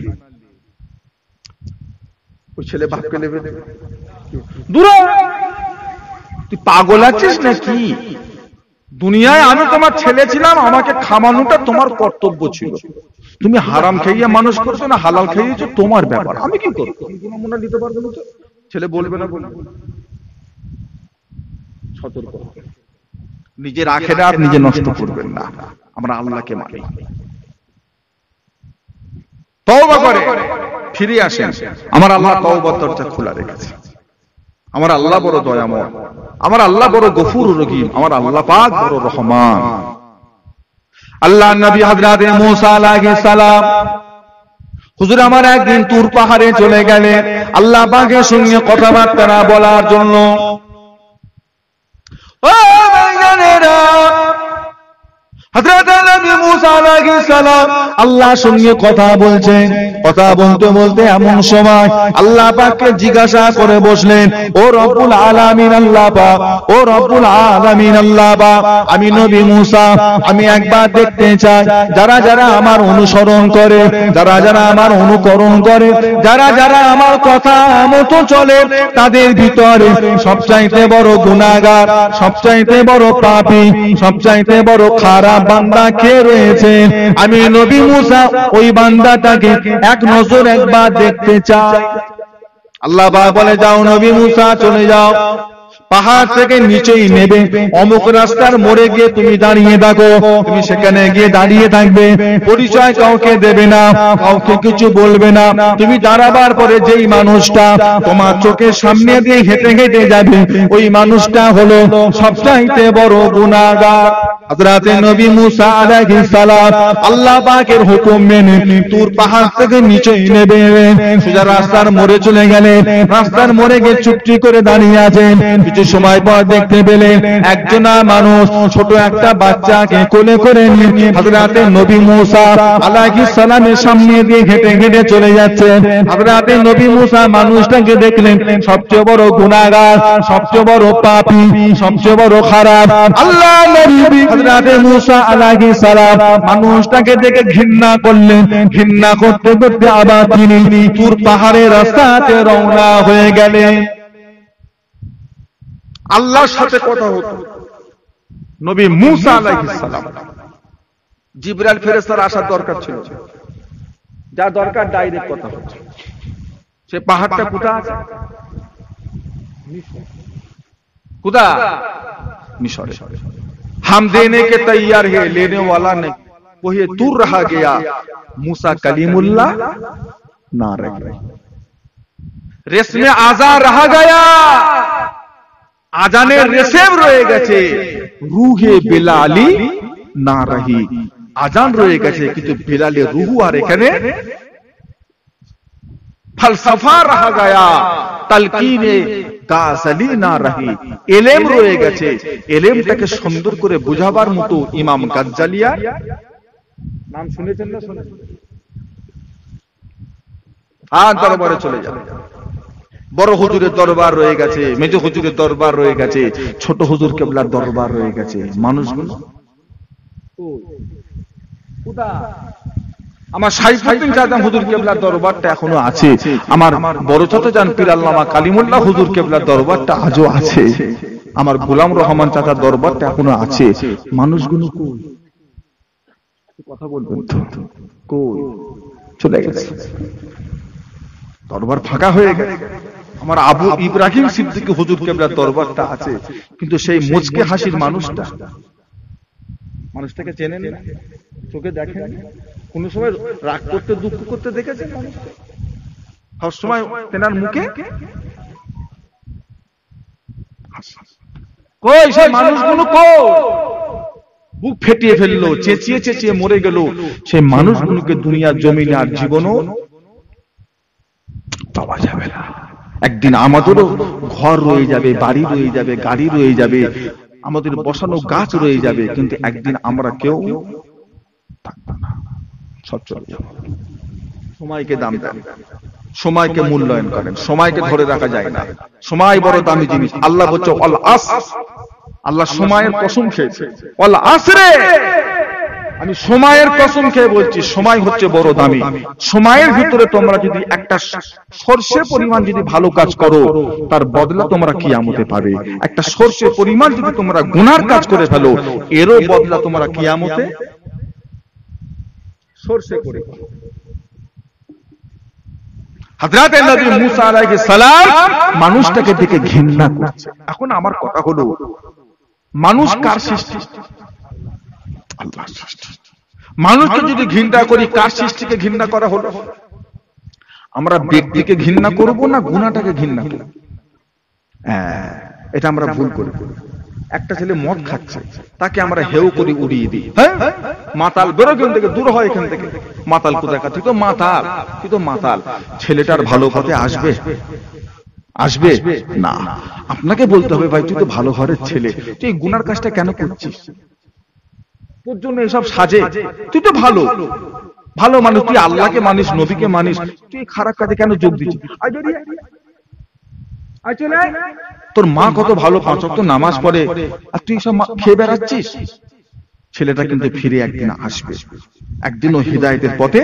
ওই ছেলে বাপকে নেবে দূরে। তুই পাগল আছিস নাকি? দুনিয়ায় আমি তোমার ছেলে ছিলাম, আমাকে খাওয়ানোটা তোমার কর্তব্য ছিল। তুমি হারাম খাইয়ে মানুষ করছো না হালাল খাইয়েছো, তোমার ব্যাপার, আমি কি করব? মনে দিতে পারবো না তো? ছেলে বলবে না? বলবে। সতর্ক, নিজের আখিরাত নিজে নষ্ট করবেন না। আমরা আল্লাহকে মানি, তওবা করে ফিরে আসেন। আমার আল্লাহ তওবার দরজা খোলা রেখেছে। আমার আল্লাহ বড় দয়াময়, আমার আল্লাহ বড় গফুর রহিম, আমার আল্লাহ পাক বড় রহমান। আল্লাহ নবী হযরত মুসা আলাইহিস সালাম, হুজুর আমার একদিন তুর পাহাড়ে চলে গেলেন আল্লাহ পাকের সঙ্গে কথাবার্তা বলার জন্য। ও ভাইজানেরা, হযরত নবী মুসা আলাইহিস সালাম আল্লাহর সঙ্গে কথা বলছেন। কথা বলতে বলতে এমন সময় আল্লাহ পাককে জিজ্ঞাসা করে বসলেন, ও রব্বুল আলামিন আল্লাহ পাক, ও রব্বুল আলামিন আল্লাহ পাক, আমি নবী মুসা, আমি একবার দেখতে চাই যারা যারা আমার অনুসরণ করে, যারা যারা আমার অনুকরণ করে, যারা যারা আমার কথা মতো চলে, তাদের ভিতরে সবচাইতে বড় গুনাহগার, সবচাইতে বড় পাপী, সবচাইতে বড় খারাপ বান্দা কে রয়েছে? আমি নবী মুসা ওই বান্দাটাকে এক নজর একবার দেখতে চাই। আল্লাহ পাক বলে, যাও নবী মুসা, চলে যাও, পাহাড় থেকে নিচেই নেবে, অমুক রাস্তার মোড়ে গিয়ে তুমি দাঁড়িয়ে থাকো, তুমি সেখানে গিয়ে দাঁড়িয়ে থাকবে, পরিচয় কাউকে দেবে না, কাউকে কিছু বলবে না। তুমি দাঁড়াবার পরে যেই মানুষটা তোমার চোখের সামনে দিয়ে হেঁটে হেঁটে যাবে, ওই মানুষটা হলো সবচাইতে বড় গুনাহগার। হযরত নবী মুসা আলাইহিস সালাম আল্লাহ পাকের হুকুম মেনে তুর পাহাড় থেকে নিচেই নেবে, সোজা রাস্তার মোড়ে চলে গেলেন। রাস্তার মোড়ে গিয়ে চুপটি করে দাঁড়িয়ে আছেন। কিছু সময় পর দেখতে পেলেন একজনা মানুষ ছোট একটা বাচ্চাকে কোলে করে নিয়ে হযরত নবী মুসা আলাইহিস সালামের সামনে দিয়ে হেঁটে হেঁটে চলে যাচ্ছেন। হযরত নবী মুসা মানুষটাকে দেখলেন সবচেয়ে বড় গুনাহগার, সবচেয়ে বড় পাপী, সবচেয়ে বড় খারাপ। আল্লাহ নবী হযরত মুসা আলাইহিস সালাম মানুষটাকে দেখে ঘৃণা করলেন। ঘৃণা করতে করতে আবার তিনি তুর পাহাড়ের রাস্তাতে রওনা হয়ে গেলেন। আল্লাহর সাথে কথা হতো নবী মুসা আলাইহিস সালাম। জিবরাইল ফেরেশতার আসার দরকার ছিল, যা দরকার ডাইরেক্ট কথা হচ্ছে। সে পাহাড়টা কোথায় আছে? কোথায়? মিশরে। हम देने के तैयार है, लेने वाला नहीं। वो ये दूर रहा गया, मूसा कलीमुल्लाह ना रह गए, रेस्म आज़ाद रहा गया। আজানের রেসেপ রয়ে গেছে, রুহে বেলালি না রহি। আজান রয়ে গেছে কিন্তু বেলালের রুহু আর এখানে ফলসফা রহা গায়া, তালকিনে গাজলি না রহি। ইলম রয়ে গেছে, ইলমটাকে সুন্দর করে বোঝাবার মতো ইমাম গাজ্জালিয়া নাম শুনেছেন না? শুনেছেন? আর দরবারে চলে যাবে। বড় হুজুরের দরবার রয়ে গেছে, মেজ হুজুরের দরবার রয়ে গেছে, ছোট হুজুর কেবলার দরবার রয়ে গেছে। মানুষগুলো আমার সাইফুদ্দিন চাচা হুজুর কেবলার দরবারটা এখনো আছে, আমার বড় চাচা জান পীর আল্লামা কালিমুল্লাহ হুজুর কেবলার দরবারটা আজও আছে, আমার গোলাম রহমান চাচার দরবারটা এখনো আছে। মানুষগুলো কই? কথা বলবেন তো? কই? চলে গেছে, দরবার ফাঁকা হয়ে গেছে। আমার আবু ইব্রাহিম সিদ্দিকী হুজুর কেবলার দরবারটা আছে, কিন্তু সেই মুচকে হাসির মানুষটাকে চেনেন না, চোখে দেখেন, কোন সময় রাগ করতে দুঃখ করতে দেখেছেন? সব সময় তেনার মুখে কই? সেই মানুষগুলো কই? বুক ফেটিয়ে ফেললো, চেঁচিয়ে চেঁচিয়ে মরে গেল। সেই মানুষগুলোকে দুনিয়ার জমিনে আর জীবনও পাওয়া যাবে না। একদিন আমাদেরও ঘর রয়ে যাবে, বাড়ি রয়ে যাবে, গাড়ি রয়ে যাবে, আমাদের বসানো গাছ রয়ে যাবে, কিন্তু একদিন আমরা কেউ থাকবো না, সব চলে যাবে। সময়কে দাম দেন, সময়কে মূল্যায়ন করেন, সময়কে ধরে রাখা যায় না। সময় বড় দামি জিনিস। আল্লাহ বলছে ওয়াল আসর, আল্লাহ সময়ের কসম খেয়েছে, ওয়াল আসরে, আমি সময়ের কসম খেয়ে বলছি, সময় হচ্ছে বড় দামি। সময়ের ভিতরে তোমরা যদি একটা সরষে পরিমাণ যদি ভালো কাজ করো, তার বদলা তোমরা কিয়ামতে পাবে। একটা সরষে পরিমাণ যদি তোমরা গুনার কাজ করে ফেলো, এরও বদলা তোমরা কিয়ামতে সরষে করে। হযরত নবী মুসা আলাইহিস সালাম মানুষটাকে দেখে ঘৃণা করছে। এখন আমার কথা হলো, মানুষ কার সৃষ্টি? আল্লাহর সৃষ্টি। মানুষকে যদি ঘৃণা করি, কার সৃষ্টিকে ঘৃণা করা হলো? আমরা ব্যক্তিকে ঘৃণা করব না গুনাহটাকে ঘৃণা করব? এটা আমরা ভুল করি। একটা ছেলে মদ খাচ্ছে, তাকে আমরা হেউ করে উড়িয়ে দিই, হ্যাঁ মাতাল, বেরো এখান থেকে, দূর হয় এখান থেকে, মাতাল কোথায়? তুই তো মাতাল, তুই তো মাতাল। ছেলেটার ভালো পথে আসবে? আসবে না। আপনাকে বলতে হবে, ভাই তুই তো ভালো ঘরের ছেলে, তুই এই গুনার কাজটা কেন করছিস? তোর জন্য এসব সাজে, তুই তো ভালো ভালো মানুষ, তুই আল্লাহকে মানিস, নবীকে মানিস, তুই খারাপ কাজে কেন যোগ দিচ্ছিস? তোর মা কত ভালো, 5 ওয়াক্ত নামাজ পড়ে, আর তুই সব খেয়ে বেড়াচ্ছিস। ছেলেটা কিন্তু ফিরে একদিন আসবে, একদিন ও হিদায়াতের পথে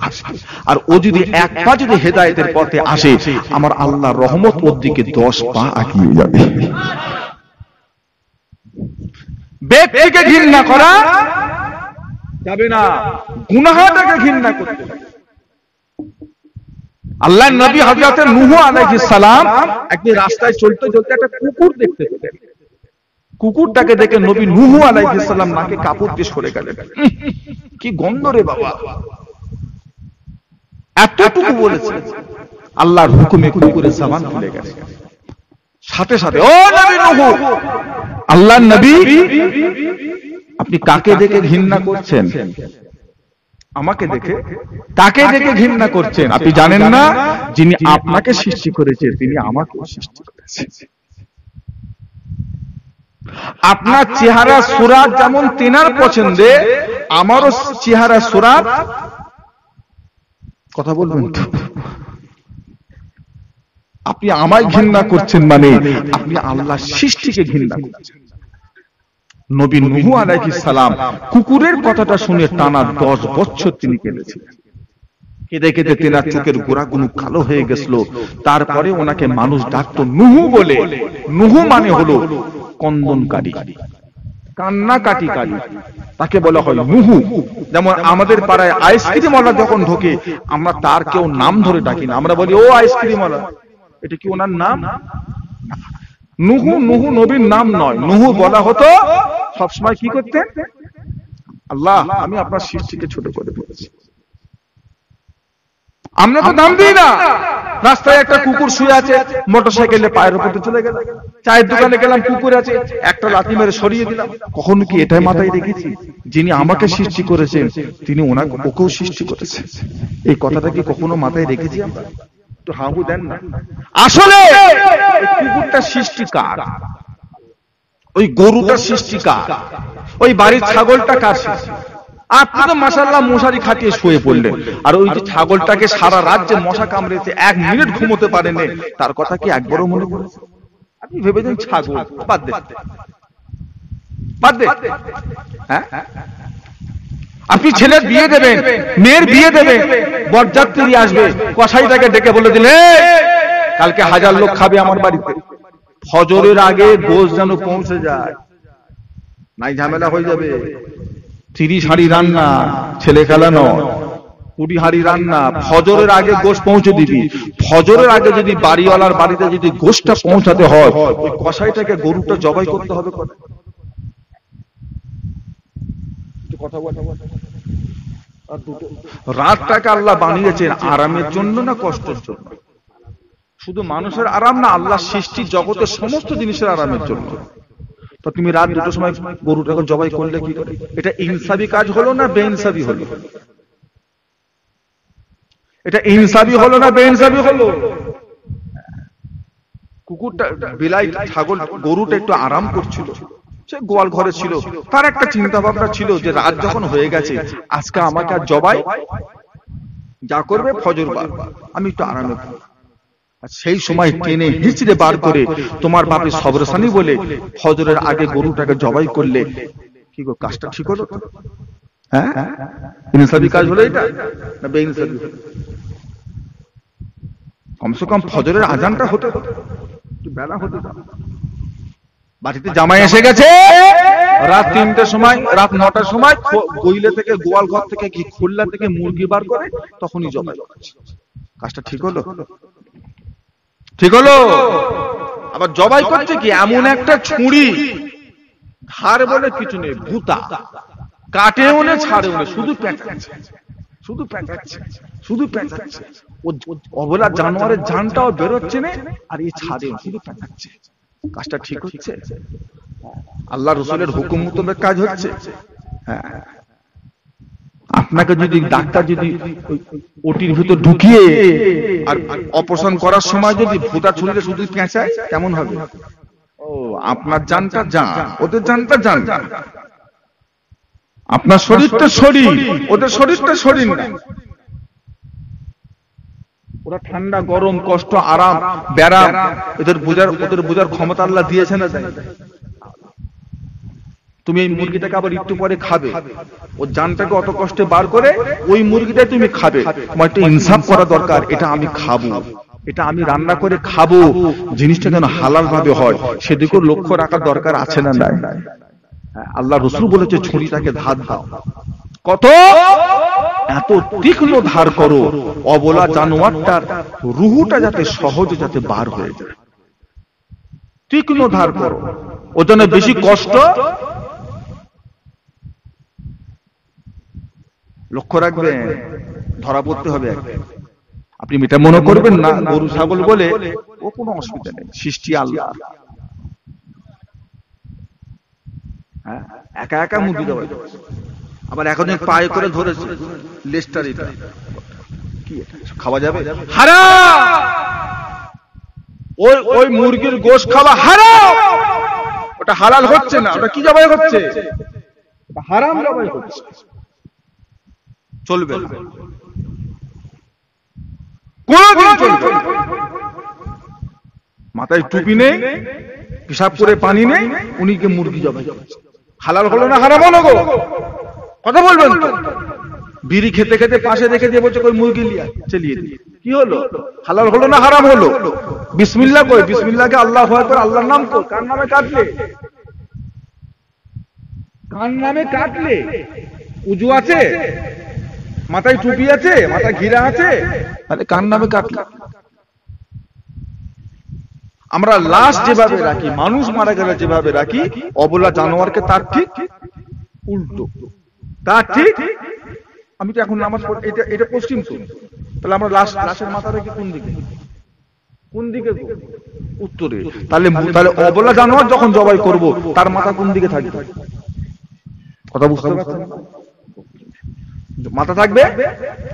আসবে। আর ও যদি এক পা যদি হিদায়াতের পথে আসে, আমার আল্লাহর রহমত ওর দিকে 10 পা এগিয়ে যাবে। ব্যক্তিকে ঘৃণা করা যাবে না, গুনাহটাকে ঘৃণা করতে হবে। আল্লাহর নবী হযরত নূহ আলাইহিস সালাম একদিন রাস্তায় চলতে চলতে একটা কুকুর দেখতে পেলেন। কুকুরটাকে দেখে নবী নূহ আলাইহিস সালাম নাকে কাপড় দিয়ে সরে গেলেন। কি গন্ধ রে বাবা! এতটুকু বলেছে, আল্লাহর হুকুমে কুকুরের জবান খুলে গেছে। সাথে সাথে, ও নবী নূহ, আল্লাহর নবী, আপনি কাকে দেখে ঘৃণা করছেন? আমাকে দেখে? কাকে দেখে ঘৃণা করছেন? আপনি জানেন না যিনি আপনাকে সৃষ্টি করেছে তিনি আমাকে সৃষ্টি করেছেন। আপনার চেহারা সুরাত যেমন তেনার পছন্দে, আমারও চেহারা সুরাত। কথা বলবেন তো? আপনি আমায় ঘৃণা করছেন মানে আপনি আল্লাহর সৃষ্টিকে ঘৃণা করছেন। নবী নূহ আলাইহিস সালাম কুকুরের কথাটা শুনে টানা 10 বছর তিনি কেঁদেছিলেন। কেঁদে কেঁদে তেনার চোখের গোড়াগুলো কালো হয়ে গেছিল। তারপরে ওনাকে মানুষ ডাকতো নূহ বলে। নূহ মানে হলো কন্দনকারী, কান্নাকাটিকারী, তাকে বলা হয় নূহ। যেমন আমাদের পাড়ায় আইসক্রিম ওয়ালা যখন ঢোকে, আমরা তার কেউ নাম ধরে ডাকি না, আমরা বলি ও আইসক্রিম ওয়ালা। এটা কি ওনার নাম? নূহ, নূহ নবীর নাম নয়। নূহ বলা হতো সবসময় কি করতেন? আল্লাহ, আমি আপনার সৃষ্টিকে ছোট করে ফেলেছি। আমরা তো দাম দিই না। রাস্তায় একটা কুকুর শুয়ে আছে, মোটরসাইকেলে পায়ের উপর চলে গেল। চায়ের দোকানে গেলাম, কুকুর আছে, একটা লাথি মেরে সরিয়ে দিলাম। কখনো কি এটাই মাথায় রেখেছি যিনি আমাকে সৃষ্টি করেছেন তিনি ওকেও সৃষ্টি করেছেন? এই কথাটা কি কখনো মাথায় রেখেছি আমরা? তো হাবু দেন না। আসলে কুকুরটা সৃষ্টি কার? ওই গরুটা সৃষ্টি কার? ওই বাড়ির ছাগলটা কার সৃষ্টি? আপনি তো মাশাআল্লাহ মশারি খাটিয়ে শুয়ে পড়লেন, আর ওই যে ছাগলটাকে সারা রাত যে মশা কামড়েছে, 1 মিনিট ঘুমোতে পারেনি, তার কথা কি একবারও মনে পড়েছে? আপনি ভেবেছেন ছাগল, বাদ দেন, বাদ দেন। হ্যাঁ, আপনি ছেলের বিয়ে দেবেন, মেয়ের বিয়ে দেবেন, বরযাত্রী আসবে, কসাইটাকে ডেকে বলে দিলে কালকে 1000 লোক খাবে আমার বাড়িতে, ফজরের আগে গোশ যেন পৌঁছে যায়, নাই ঝামেলা হয়ে যাবে। 30 হাঁড়ি রান্না, ছেলে খেলা নয়, 20 হাঁড়ি রান্না, ফজরের আগে গোশ পৌঁছে দিবি। ফজরের আগে যদি বাড়িওয়ালার বাড়িতে যদি গোশটা পৌঁছাতে হয়, ওই কসাইটাকে গরুটা জবাই করতে হবে। রাতটাকে আল্লাহ বানিয়েছেন আরামের জন্য না কষ্টের জন্য? শুধু মানুষের আরাম না, আল্লাহ সৃষ্টি জগতের সমস্ত জিনিসের আরামের জন্য। তো তুমি রাত 2টোর সময় গরুটাকে জবাই করলে কি করে? এটা ইনসাফি কাজ হলো না বেইনসাফি হলো? এটা ইনসাফি হলো না বেইনসাফি হলো? কুকুরটা, বিলাই, ছাগল, গরুটা একটু আরাম করছিল, সে গোয়াল ঘরে ছিল, তার একটা চিন্তা ভাবনা ছিল যে রাত যখন হয়ে গেছে আজকে আমাকে আর জবাই যা করবে ফজর বার, আমি একটু আরামে থাকবো। সেই সময় টেনে হিচড়ে বার করে তোমার বাপে সবরসানি বলে ফজরের আগে গরুটাকে জবাই করলে কি গো, কাজটা ঠিক হলো? হ্যাঁ, ইনসাফি কাজ হলো এটা না বেইনসাফি? কমসে কম ফজরের আজানটা হতে হতো, বেলা হতে। বাড়িতে জামাই এসে গেছে রাত 3টের সময়, রাত 9টার সময় গইলে থেকে, গোয়াল ঘর থেকে কি খুল্লা থেকে মুরগি বার করে তখনই জবাই করছে। কাজটা ঠিক হলো? ঠিক হলো? আবার জবাই করছে কি এমন একটা ছুরি, ধার বলে কিছু নেই, ভূতা, কাটেও না ছাড়েও না, শুধু পেঁচাচ্ছে, শুধু পেঁচাচ্ছে, শুধু পেঁচাচ্ছে। ও অবলা জানোয়ারের জানটাও বেরোচ্ছে না, আর এই ছাড়েও শুধু পেঁচাচ্ছে। কাজটা ঠিক হচ্ছে? আল্লাহ রসুলের হুকুম মোতাবেক কাজ হচ্ছে? হ্যাঁ। আপনাকে যদি ডাক্তার যদি ওটির ভিতর ঢুকিয়ে আর অপারেশন করার সময় যদি ভূতা ছুরিতে শুধু পেঁচায় কেমন হবে? ও, আপনার জানটা জান, ওদের জানটা জান। আপনার শরীরটা শরীর, ওদের শরীরটা শরীর না। ওরা ঠান্ডা গরম কষ্ট আরাম ব্যারাম ওদের বোঝার ক্ষমতা আল্লাহ দিয়েছে না? তুমি এই মুরগিটাকে আবার একটু পরে খাবে, ওর জানটাকে অত কষ্টে বার করে ওই মুরগিটাই তুমি খাবে, তোমার একটু ইনসাফ করা দরকার। এটা আমি খাবো, এটা আমি রান্না করে খাবো, জিনিসটা যেন হালাল ভাবে হয় সেদিকেও লক্ষ্য রাখার দরকার আছে না নাই? আল্লাহ রসুল বলেছে ছুরিটাকে ধার দাও, কত এত তীক্ষ্ণ ধার করো অবলা জানোয়ারটার রুহুটা যাতে সহজে যাতে বার হয়ে যায়। তীক্ষ্ণ ধার করো, ও যেন বেশি কষ্ট। লক্ষ্য রাখবেন, ধরা পড়তে হবে। আপনি এটা মনে করবেন না গরু ছাগল বলে ও কোনো অসুবিধা নেই, সৃষ্টি আল্লাহ। হ্যাঁ, একা একা মুরগি দেওয়া, আবার এখন পায়ে করে ধরেছে লেস্টার, এটা কি খাওয়া যাবে? হারাম। ওই মুরগির গোশত খাওয়া হারাম, ওটা হালাল হচ্ছে না। ওটা কি জবাই হচ্ছে? ওটা হারাম জবাই হচ্ছে, চলবে না, কোনদিন চলবে না। মাথায় টুপি নেই, পেশাব করে পানি নেই, উনিকে মুরগি জবাই করছে। হালাল হলো না হারাম হলো গো? কথা বলবেন তো? বিড়ি খেতে খেতে পাশে রেখে দিয়ে বলছে কই মুরগি লিয়া চালিয়ে দিয়ে, কি হলো? হালাল হলো না হারাম হলো? বিসমিল্লাহ কই, বিসমিল্লাহকে আল্লাহু আকবার, আল্লাহর নাম কই, কার নামে কাটলে? কার নামে কাটলে? উজু আছে, মাথায় টুপি আছে, মাথায় ঘিরা আছে, তাহলে কার নামে কাটলে? আমরা লাশ যেভাবে রাখি, মানুষ মারা গেলে যেভাবে রাখি, অবলা জানোয়ারকে তার ঠিক উল্টো, তার ঠিক। আমি তো এখন নামাজ পড়ি, এটা পশ্চিম তো, তাহলে আমরা লাশের মাথা রেখে কোন দিকে? কোন দিকে? উত্তরে। তাহলে অবলা জানোয়ার যখন জবাই করব তার মাথা কোন দিকে থাকবে? কথা বুঝতে পারছেন? মাথা থাকবে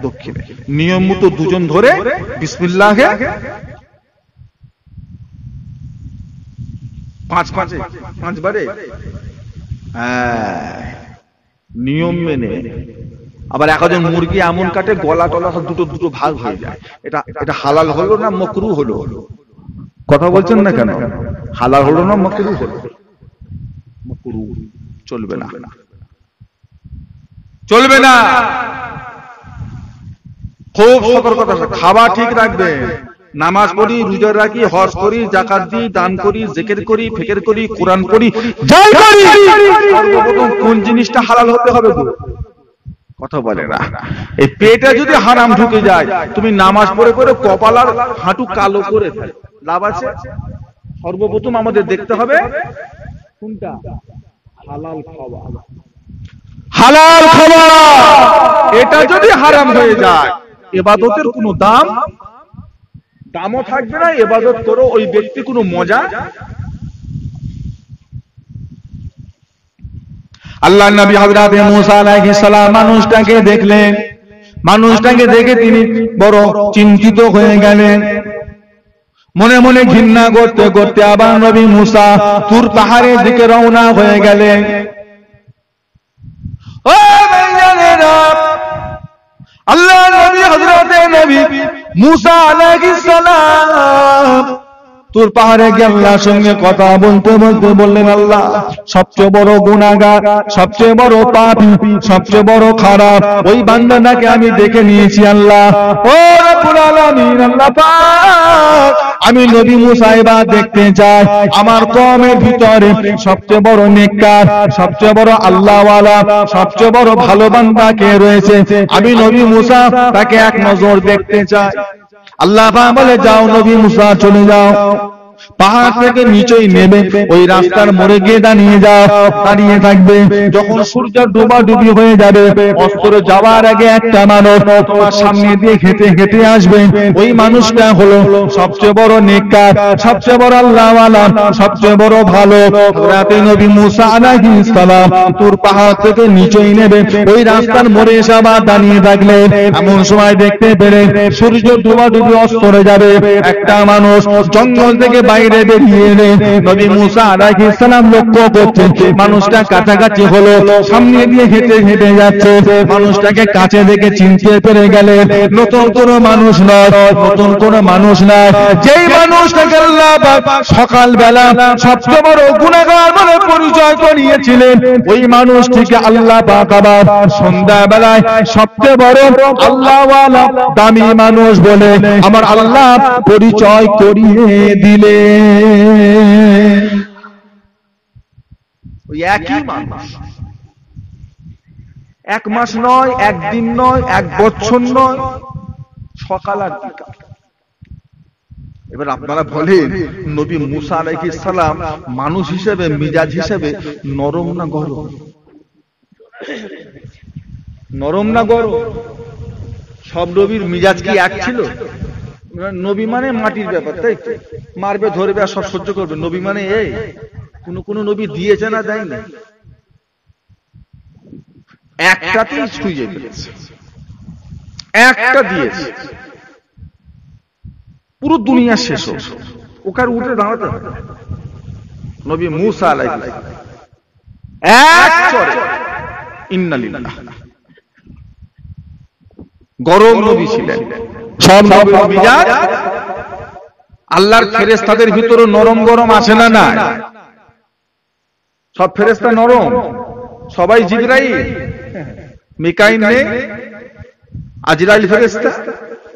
দক্ষিণে। নিয়ম মতো দুজন ধরে বিসমিল্লাহে পাঁচবারে নিয়ম মেনে। আবার একজন মুরগি এমন কাটে গলা টলা দুটো ভাগ হয়ে যায়। এটা হালাল হলো না মাকরুহ হলো? কথা বলছেন না কেন? হালাল হলো না মাকরুহ হলো? মাকরুহ। চলবে না, চলবে না। খুব সতর্কতা। খাবার ঠিক রাখবে। নামাজ পড়ি, রোজা রাখি, হজ করি, যাকাত দিই, দান করি, জিকির করি, ফিকির করি, কোরআন পড়ি, যাই করি, সর্বপ্রথম কোন জিনিসটা হালাল হতে হবে গো? কথা বলে না। এই পেটে যদি হারাম ঢুকে যায়, তুমি নামাজ পড়ে পড়ে কপাল আর হাঁটু কালো করে ফেলে, লাভ আছে? সর্বপ্রথম আমাদের দেখতে হবে কোনটা হালাল খাওয়া। হালাল খাওয়া এটা যদি হারাম হয়ে যায়, ইবাদতের কোনো দামও থাকবে না। ইবাদত করো ওই ব্যক্তি কোনো মজা। আল্লাহর নবী হযরত মুসা আলাইহিস সালাম মানুষটাকে দেখলেন। মানুষটাকে দেখে তিনি বড় চিন্তিত হয়ে গেলেন। মনে মনে ঘৃণা করতে করতে আবার নবী মুসা তুর পাহাড়ের দিকে রওনা হয়ে গেলেন। ও ভাইজানেরা, আল্লাহর নবী হযরত নবী মুসা আলাইহিস সালাম তুর পাহাড়ে গিয়ে আল্লাহর সঙ্গে কথা বলতে বলতে বললেন, আল্লাহ সবচেয়ে বড় গুনাহগার, সবচেয়ে বড় পাপী, সবচেয়ে বড় খারাপ ওই বান্দাটাকে আমি দেখে নিয়েছি আল্লাহ। ও রব্বুল আলামিন, আল্লাহ পাক, আমি নবী মুসা এবার দেখতে চাই আমার কওমের ভিতরে সবচেয়ে বড় নেককার, সবচেয়ে বড় আল্লাহওয়ালা, সবচেয়ে বড় ভালো বান্দা কে রয়েছে। আমি নবী মুসা তাকে এক নজর দেখতে চাই। আল্লাহ পাক বলে, যাও নবী মুসা, চলে যাও, পাহাড় থেকে নিচেই নেমে ওই রাস্তার মোড়ে গিয়ে দাঁড়িয়ে থাকবে। যখন সূর্য ডুবাডুবি হয়ে যাবে, অস্তর যাওয়ার আগে একটা মানুষ তোমার সামনে দিয়ে হেঁটে হেঁটে আসবে। ওই মানুষটা হলো সবচেয়ে বড় নেককার, সবচেয়ে বড় আল্লাহওয়ালা, সবচেয়ে বড় ভালো। হযরত নবী মুসা আলাইহিস সালাম তুর পাহাড় থেকে নিচেই নেবে ওই রাস্তার মোড়ে এসে আবার দাঁড়িয়ে থাকলেন। এমন সময় দেখতে পেলেন সূর্য ডুবাডুবি অস্তরে যাবে। একটা মানুষ জঙ্গল থেকে বাইরে বেরিয়ে এলেন। নবী মুসা আলাইহিস সালাম লক্ষ্য করছেন মানুষটা কাছাকাছি হলো, সামনে দিয়ে হেঁটে হেঁটে যাচ্ছে। মানুষটাকে কাছে দেখে চিনতে পেরে গেলেন নতুন কোনো মানুষ নয়, নতুন কোনো মানুষ নয়। যেই মানুষটাকে আল্লাহ পাক সকালবেলা সবচেয়ে বড় গুনাহগার বলে পরিচয় করিয়েছিলেন, ওই মানুষটিকে আল্লাহ পাক আবার সন্ধ্যাবেলায় সবচেয়ে বড় আল্লাহওয়ালা দামি মানুষ বলে আমার আল্লাহ পরিচয় করিয়ে দিলে। ওই একই মানুষ, এক মাস নয়, একদিন নয়, এক বছর নয়, সকাল আর বিকাল। এবার আপনারা বলেন নবী মুসা আলাইহিস সালাম মানুষ হিসেবে, মিজাজ হিসেবে নরম না গরম? নরম না গরম? সব নবীর মিজাজ কি এক ছিল? নবী মানে মাটির ব্যাপার, তাই তো, মারবে ধরবে আর সব সহ্য করবে। নবী মানে এই কোন নবী দিয়েছে না দেয়নি? একটাতেই ছুঁয়ে ফেলেছে, একটা দিয়েছে, পুরো দুনিয়া শেষ হোক, ওকে আর উঠে দাঁড়াতে হবে। নবী মুসা আলাইহিস সালাম এক চড়ে ইন্না লিল্লাহ, গরম নবী ছিলেন। সব নবীর মিজাজ, আল্লাহর ফেরেশতাদের ভিতরে নরম গরম আছে না? না, সব ফেরেশতা নরম? সবাই জিবরাইল? মিকাইল নেই? আজরাইল ফেরেশতা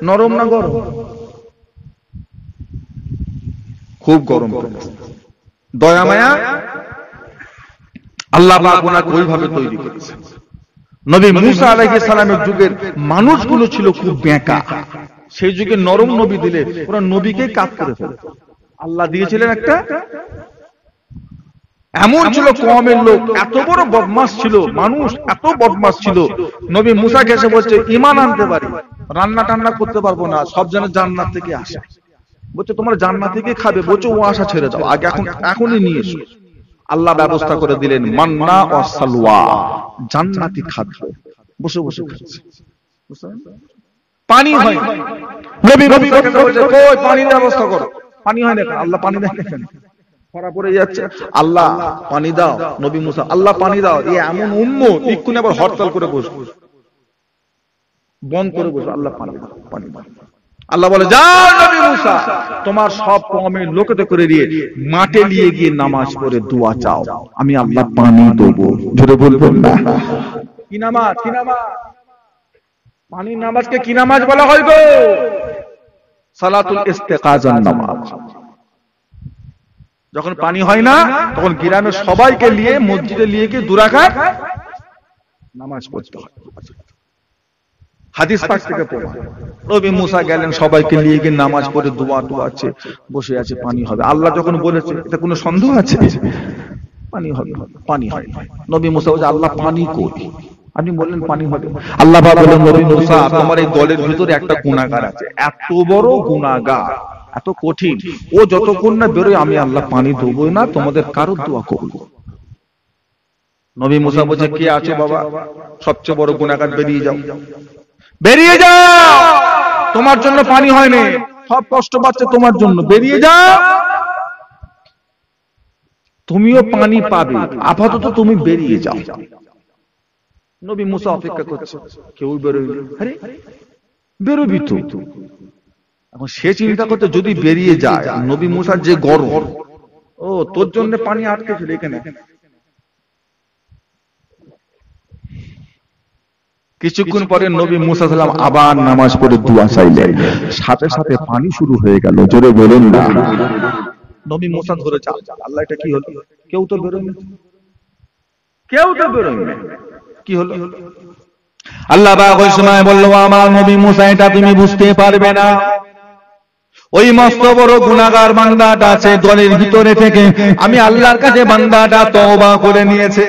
নরম না গরম? খুব গরম ফেরেশতা। দয়া মায়া আল্লাহ পাক ওনাকে ওইভাবে তৈরি করেছেন। নবী মুসা আলাইহিস সালামের যুগের মানুষগুলো ছিল খুব বেঁকা। সেই যুগে নরম নবী দিলে ওরা নবীকে কাত করে ফেলে। আল্লাহ দিয়েছিলেন একটা এমন ছিল কওমের লোক, এত বড় বদমাশ ছিল মানুষ, এত বদমাশ ছিল। নবী মুসাকে এসে বলছে ঈমান আনতে পারি, রান্না টান্না করতে পারবো না, সব যেন জান্নাত থেকে আসে। বলছে তোমরা জান্নাত থেকে খাবে, বলছে ও আশা ছেড়ে দাও, আগে এখনই নিয়ে এসো। আল্লাহ ব্যবস্থা করে দিলেন মান্না ও সালওয়া, জান্নাতি খাদ্য, বসে বসে খাচ্ছে। পানি হয় না, নবী মুসাকে বলছে কই পানির ব্যবস্থা করো, পানি হয় না। আল্লাহ পানি দেয় না, খরা পড়ে যাচ্ছে, আল্লাহ পানি দাও। নবী মুসা আল্লাহ পানি দাও। এই এমন উম্মত এক্ষুনি আবার হরতাল করে বসবে, বন্ধ করে বসবে, আল্লাহ পানি দাও, পানি দাও। আল্লাহ বলে যাও নবী মুসা, তোমার সব কওমের লোকেদের করে দিয়ে মাঠে নিয়ে গিয়ে নামাজ পড়ে দোয়া চাও, আমি আল্লাহ পানি দেবো। জোরে বলবেন না? কি নামাজ? কি নামাজ? পানির নামাজকে কি নামাজ বলা হয় গো? সালাতুল ইস্তিকাজার নামাজ। যখন পানি হয় না তখন গ্রামের সবাইকে নিয়ে মসজিদে নিয়ে গিয়ে 2 রাকাত নামাজ পড়তে হয়। হাদিস পাক থেকে পড়া। নবী মুসা গেলেন, সবাইকে নিয়ে গিয়ে নামাজ পড়ে দোয়া আছে, বসে আছে, পানি হবে। আল্লাহ যখন বলেছে, এটা কোনো সন্দেহ আছে? পানি হবে, পানি হয়। নবী মুসা বলে আল্লাহ পানি কই? আপনি বললেন পানি হবে। আল্লাহ বলেন নবী মুসা তোমার এই দলের ভিতরে একটা গুনাহগার আছে, এত বড় গুনাহগার, এত কঠিন, ও যতক্ষণ না বেরোয় আমি আল্লাহ পানি দেবই না, তোমাদের কারো দোয়া কবুল। নবী মুসা বলছে কে আছে বাবা? সবচেয়ে বড় গুনাহগার, বেরিয়ে যাও, বেরিয়ে যাও, তোমার জন্য পানি হয়নি, সব কষ্ট পাচ্ছে তোমার জন্য, বেরিয়ে যাও, তুমিও পানি পাবে, আপাতত তুমি বেরিয়ে যাও। নবী মুসা অপেক্ষা করছে, কেউ বেরোবে। আরে বেরোবি তো। এখন সে চিন্তা করতে যদি বেরিয়ে যায়, নবী মুসার যে গর্ব, ও তোর জন্য পানি আটকে ছিল এখানে। কিছুক্ষণ পরে নবী মুসা সাল্লাম আবার নামাজ পড়ে দোয়া চাইলেন, সাথে সাথে পানি শুরু হয়ে গেল। জোরে বলুন না? নবী মুসা ধরে চাল, আল্লাহ এটা কি হলো? কেউ তো বেরোয়নি, কেউ তো বেরোয়নি, কি হলো? আল্লাহ পাক ওই সময় বলল আমার নবী মুসা এটা তুমি বুঝতে পারবে না, ওই মস্ত বড় গুনাহগার বান্দাটা আছে দলের ভিতরে থেকে আমি আল্লাহর কাছে বান্দাটা তওবা করে নিয়েছে।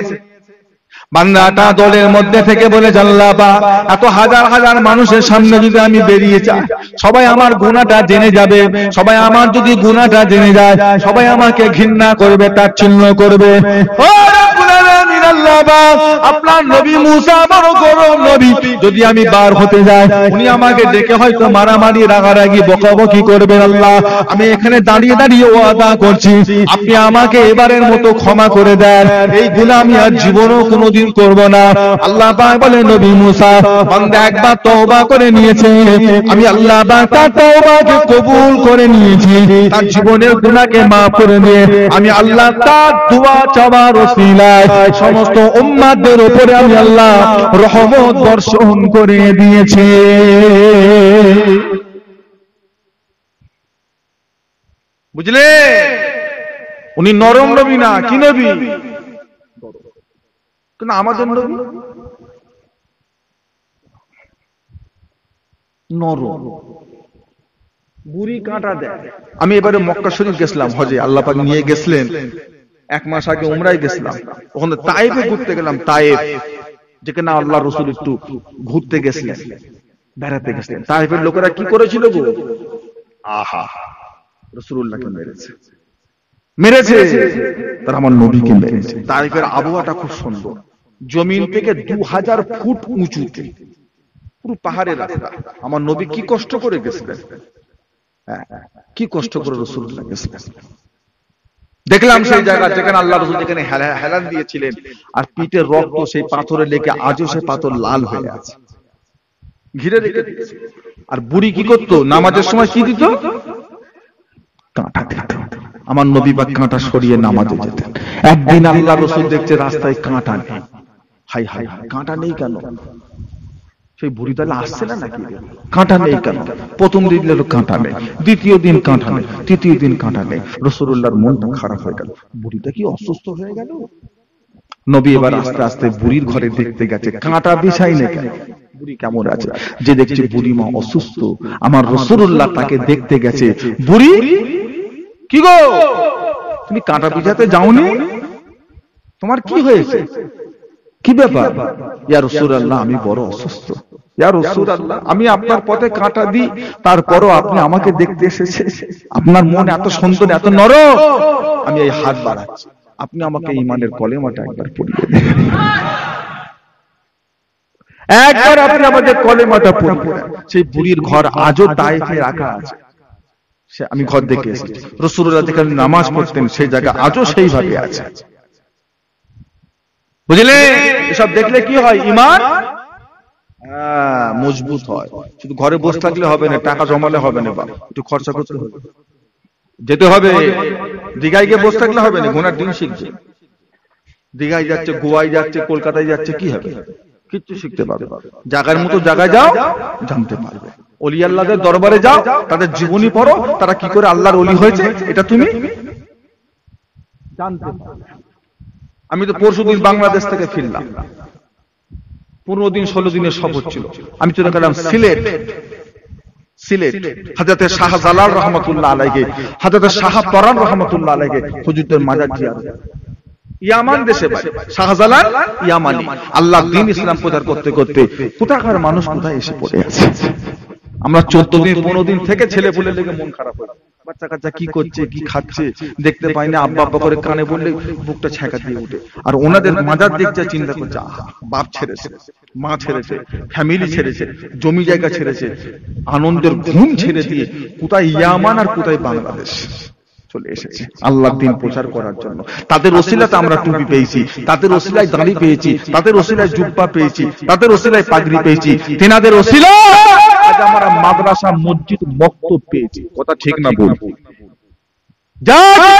বান্দাটা দলের মধ্যে থেকে বলে আল্লাহ পাক এত হাজার হাজার মানুষের সামনে যদি আমি বেরিয়ে যাই, সবাই আমার গুনাহটা জেনে যাবে, সবাই আমার যদি গুনাহটা জেনে যায়, সবাই আমাকে ঘৃণা করবে, তাচ্ছিল্য করবে। ও রব্বুল আলামিন আল্লাহ পাক আপনার নবী মুসা বড় গরম নবী, যদি আমি বার হতে যাই উনি আমাকে ডেকে হয়তো মারামারি রাগারাগি বকাবকি করবেন। আল্লাহ আমি এখানে দাঁড়িয়ে দাঁড়িয়ে ওয়াদা করছি আপনি আমাকে এবারের মতো ক্ষমা করে দেন, এই গুনাহ আমি আর জীবনেও কোনোদিন করব না। আল্লাহ পাক বলে নবী মুসা বান্দা একবার তওবা করে নিয়েছে, আমি আল্লাহ পাক তার তওবাকে কবুল করে নিয়েছি, তার জীবনের গুনাহকে maaf করে দিয়ে আমি আল্লাহ তার দোয়া চাওয়ার ওসিলায় সমস্ত উম্মাতদের উপরে আমি আল্লাহ রহমত বর্ষণ করে দিয়েছি। বুঝলে? উনি নরম নবী না, কি নবী? কিন্তু আমাদের নবী নরম, বুড়ি কাঁটা দেয়। আমি এবারে মক্কা শরীফ গেছিলাম হজে, আল্লাহ পাক নিয়ে গেছিলেন, 1 মাস আগে উমরায় গেছিলাম, ওখানে তায়েফে ঘুরতে গেলাম। তায়েফ যেখানে আল্লাহ রাসূল একটু ঘুরতে গেছিলেন, বেড়াতে গেছিলেন। তায়েফের লোকেরা কি করেছিল গো? আহা, রাসূলুল্লাহকে মেরেছে, তারা আমার নবীকে মেরেছে। তায়েফের আবহাওয়াটা খুব সুন্দর, জমিন থেকে 2000 ফুট উঁচুতে, পুরো পাহাড়ের রাস্তা। আমার নবী কি কষ্ট করে গেছিলেন, কি কষ্ট করে রাসূলুল্লাহ গেছিলেন। দেখলাম সেই জায়গা যেখানে আল্লাহ রাসূল যেখানে হেলান দিয়েছিলেন, আর পিঠের রক্ত সেই পাথরে লেগে আজও সে পাথর লাল হয়ে আছে, ঘিরে রেখে দিয়েছে। আর বুড়ি কি করতো? নামাজের সময় কি দিত? কাঁটা দিত। আমার নবী পাক কাঁটা সরিয়ে নামাজে যেতেন। একদিন আল্লাহ রাসূল দেখছে রাস্তায় কাঁটা নেই। হাই হাই, কাঁটা নেই কেন? সেই বুড়ি তাহলে আসছে না নাকি? কাঁটা নেই কেন? প্রথম দিন এলো কাঁটা নেই, দ্বিতীয় দিন কাঁটা নেই, তৃতীয় দিন কাঁটা নেই। রাসূলুল্লাহর মনটা খারাপ হয়ে গেল, বুড়িটা কি অসুস্থ হয়ে গেল? নবী এবার আস্তে আস্তে বুড়ির ঘরে দেখতে গেছে, কাঁটা বিছাই নেই কেন, বুড়ি কেমন আছে। যে দেখছে বুড়ি মা অসুস্থ, আমার রাসূলুল্লাহ তাকে দেখতে গেছে। বুড়ি কি গো, তুমি কাঁটা বিছাতে যাওনি? তোমার কি হয়েছে, কি ব্যাপার? ইয়া রাসূলুল্লাহ, আমি বড় অসুস্থ। ইয়া রাসূলুল্লাহ, আমি আপনার পথে কাঁটা দিই, তারপরও আপনি আমাকে দেখতে এসেছেন। আপনার মন এত সুন্দর, এত নরম, আমি এই হাত বাড়াচ্ছি, আপনি আমাকে ঈমানের কলেমাটা একবার পড়িয়ে দেন। একবার আপনি আমাদের কলেমাটা পড়িয়ে দেন। সেই বুড়ির ঘর আজও তায়েফে রাখা আছে, আমি ঘর দেখে এসেছি। রাসূলুল্লাহ যেখানে নামাজ পড়তেন সেই জায়গা আজও সেইভাবে আছে। বুঝলে, এসব দেখলে কি হয়? ঈমান মজবুত হয়। শুধু ঘরে বসে থাকলে হবে না, টাকা জমালে হবে না, বাবা একটু খরচা করতে হবে, যেতে হবে। দীঘায় গিয়ে বসে থাকলে হবে না, ঘোড়ার দিন শিখছে। দীঘায় যাচ্ছে, গোয়ায় যাচ্ছে, কলকাতায় যাচ্ছে, কি হবে? কিচ্ছু শিখতে পারবে। জায়গার মতো জায়গায় যাও, জানতে পারবে। ওলি আল্লাহদের দরবারে যাও, তাদের জীবনী পড়ো, তারা কি করে আল্লাহর ওলি হয়েছে এটা তুমি জানতে পারবে। আমি তো পরশুদিন বাংলাদেশ থেকে ফিরলাম, 15 দিন 16 দিনের সফর ছিল। আমি চলে গেলাম সিলেট। হযরতে শাহজালাল রহমাতুল্লাহ আলাইহি, হযরতে শাহ পরান রহমাতুল্লাহ আলাইহি হুজুরদের মাজার জিয়ারত। ইয়ামান দেশে বাড়ি, শাহজালাল ইয়ামানি। আল্লাহর দ্বীন ইসলাম প্রচার করতে করতে কোথাকার মানুষ কোথায় এসে পড়ে আছে। আমরা 14 দিন 15 দিন থেকে ছেলে পুলে লেগে মন খারাপ হয়ে, বাচ্চা কাচ্চা কি করছে, কি খাচ্ছে দেখতে পাই না, আব্বা আব্বা করে কানে বললে বুকটা ছ্যাঁকা দিয়ে উঠে। আর ওনাদের মাজার দেখছে, চিন্তা করছে, বাপ ছেড়েছে, মা ছেড়েছে, ফ্যামিলি ছেড়েছে, জমি জায়গা ছেড়েছে, আনন্দের ঘুম ছেড়ে দিয়ে কোথায় ইয়ামান আর কোথায় বাংলাদেশ চলে এসেছে আল্লাহর দ্বীন প্রচার করার জন্য। তাদের ওসিলাতে আমরা টুপি পেয়েছি, তাদের ওসিলায় দাড়ি পেয়েছি, তাদের ওসিলায় জুব্বা পেয়েছি, তাদের ওসিলায় পাগড়ি পেয়েছি, তেনাদের ওসিলায় আজ আমরা মাদ্রাসা, মসজিদ, মক্তব পেয়েছি। কথা ঠিক না ভুল? যা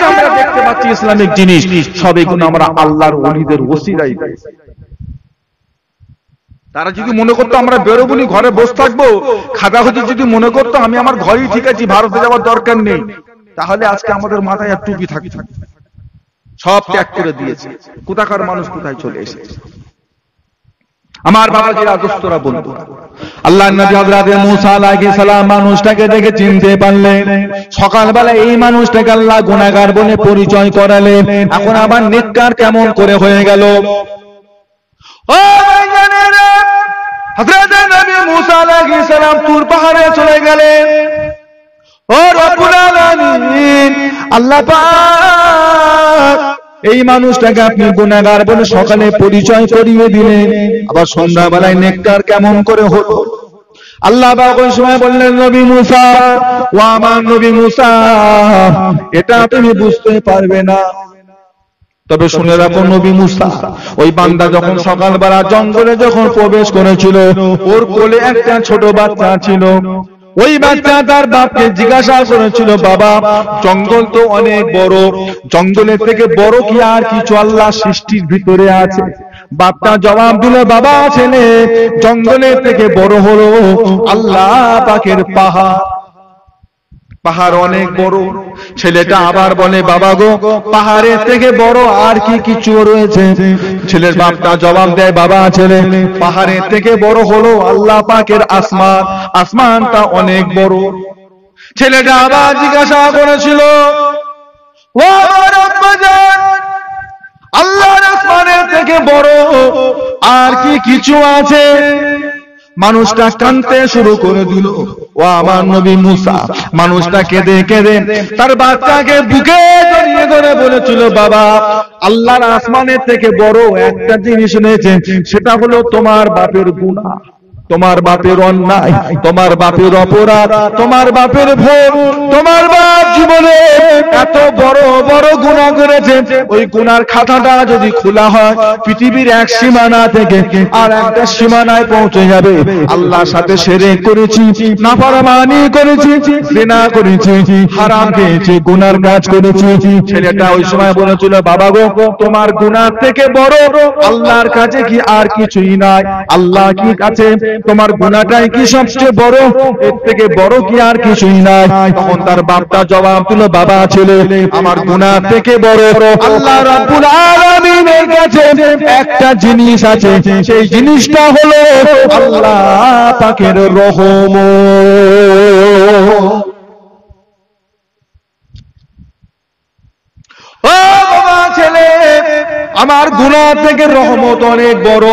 আমরা দেখতে পাচ্ছি ইসলামিক জিনিস, সব এগুলো আমরা আল্লাহর ওলিদের ওসিলায় পেয়েছি। তারা যদি মনে করতো আমরা বেরোবনি, ঘরে বসে থাকবো, খাদা হুজুর যদি মনে করতো আমি আমার ঘরেই ঠিক আছি, ভারতে যাওয়ার দরকার নেই, তাহলে আজকে আমাদের মাথায় আর টুপি থাকতো। সব ত্যাগ করে দিয়েছে। কোথাকার মানুষ কোথায় চলে এসেছে। আমার বাবাজিরা, দোস্তরা, বন্ধু, আল্লাহর নবী হযরত মুসা আলাইহিস সালাম মানুষটাকে দেখে চিনতে পারলেন। সকালবেলা এই মানুষটাকে আল্লাহ গুনাহগার বলে পরিচয় করালেন, এখন আবার নেককার কেমন করে হয়ে গেল? ও জানেরা, হযরত নবী মুসা আলাইহিস সালাম তুর পাহাড়ে চলে গেলেন। ও রব্বুল আলামিন, আল্লাহ পাক এই মানুষটাকে আপনি গুনাহগার বলে সকালে পরিচয় করিয়ে দিলেন, আবার সন্ধ্যাবেলায় নেককার কেমন করে হলো? আল্লাহ পাক ওই সময় বললেন, নবী মুসা, ও আমার নবী মুসা, এটা তুমি বুঝতে পারবে না, তবে শুনে রাখো নবী মুসা, ওই বান্দা যখন সকালবেলা জঙ্গলে যখন প্রবেশ করেছিল, ওর কোলে একটা ছোট বাচ্চা ছিল। ওই বাচ্চা তার বাপকে জিজ্ঞাসা করেছিল, বাবা, জঙ্গল তো অনেক বড়, জঙ্গলের থেকে বড় কি আর কিছু আল্লাহ সৃষ্টির ভিতরে আছে? বাপটা জবাব দিল, বাবা ছেলে, জঙ্গলের থেকে বড় হলো আল্লাহ পাকের পাহাড়, পাহাড় অনেক বড়। ছেলেটা আবার বলে, বাবা গো, পাহাড়ের থেকে বড় আর কি কিছু রয়েছে? ছেলের বাপটা জবাব দেয়, বাবা ছেলে, পাহাড়ের থেকে বড় হলো আল্লাহ পাকের আসমান, আসমানটা অনেক বড়। ছেলেটা আবার জিজ্ঞাসা করেছিল, ও আমার আব্বাজান, আল্লাহর আসমানের থেকে বড় আর কি কিছু আছে? মানুষটা কাঁদতে শুরু করে দিল। ও আমার নবী মুসা, মানুষটা কেঁদে কেঁদে তার বাচ্চাকে বুকে জড়িয়ে ধরে বলেছিল, বাবা, আল্লাহর আসমানের থেকে বড় একটা জিনিস রয়েছে, সেটা হলো তোমার বাপের গুনাহ, তোমার বাপের অন্যায়, তোমার বাপের অপরাধ, তোমার বাপের ভোগ। তোমার বাপ জীবনে এত বড় বড় গুনাহ করেছে, ওই গুনার খাতাটা যদি খোলা হয়, পৃথিবীর এক সীমানা থেকে আর একটা সীমানায় পৌঁছে যাবে। আল্লাহর সাথে শিরক করেছি, নাফরমানি করেছি, জিনা করেছি, হারাম খেয়েছি, গুনার কাজ করেছি। ছেলেটা ওই সময় বলেছিল, বাবা গো, তোমার গুনাহ থেকে বড় আল্লাহর কাছে কি আর কিছুই নাই? আল্লাহ কি কাছে তোমার গুনাহটাই কি সবচেয়ে বড়? এর থেকে বড় কি আর কিছুই নাই? তখন তার বাপটা জবাব দিল, বাবা ছেলে, আমার গুনাহ থেকে বড় আল্লাহ রাব্বুল আলামিনের কাছে একটা জিনিস আছে, সেই জিনিসটা হলো আল্লাহ পাকের রহমত। ও বাবা ছেলে, আমার গুনাহ থেকে রহমত অনেক বড়,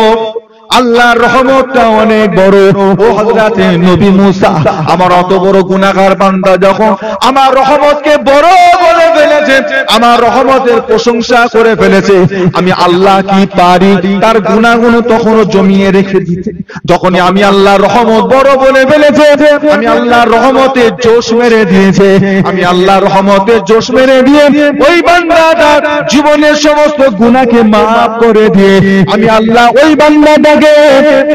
আল্লাহর রহমতটা অনেক বড়। ও হযরতে নবী মুসা, আমার অত বড় গুনাহগার বান্দা যখন আমার রহমতকে বড় বলে ফেলেছে, আমার রহমতের প্রশংসা করে ফেলেছে, আমি আল্লাহ কি পারি তার গুনাহগুলো তখনও জমিয়ে রেখে দিতে? যখনই আমি আল্লাহর রহমত বড় বলে ফেলেছে, আমি আল্লাহর রহমতে জোশ মেরে দিয়েছে, আমি আল্লাহর রহমতে জোশ মেরে দিয়ে ওই বান্দাটার জীবনের সমস্ত গুনাহকে মাফ করে দিয়ে আমি আল্লাহ ওই বান্দাটা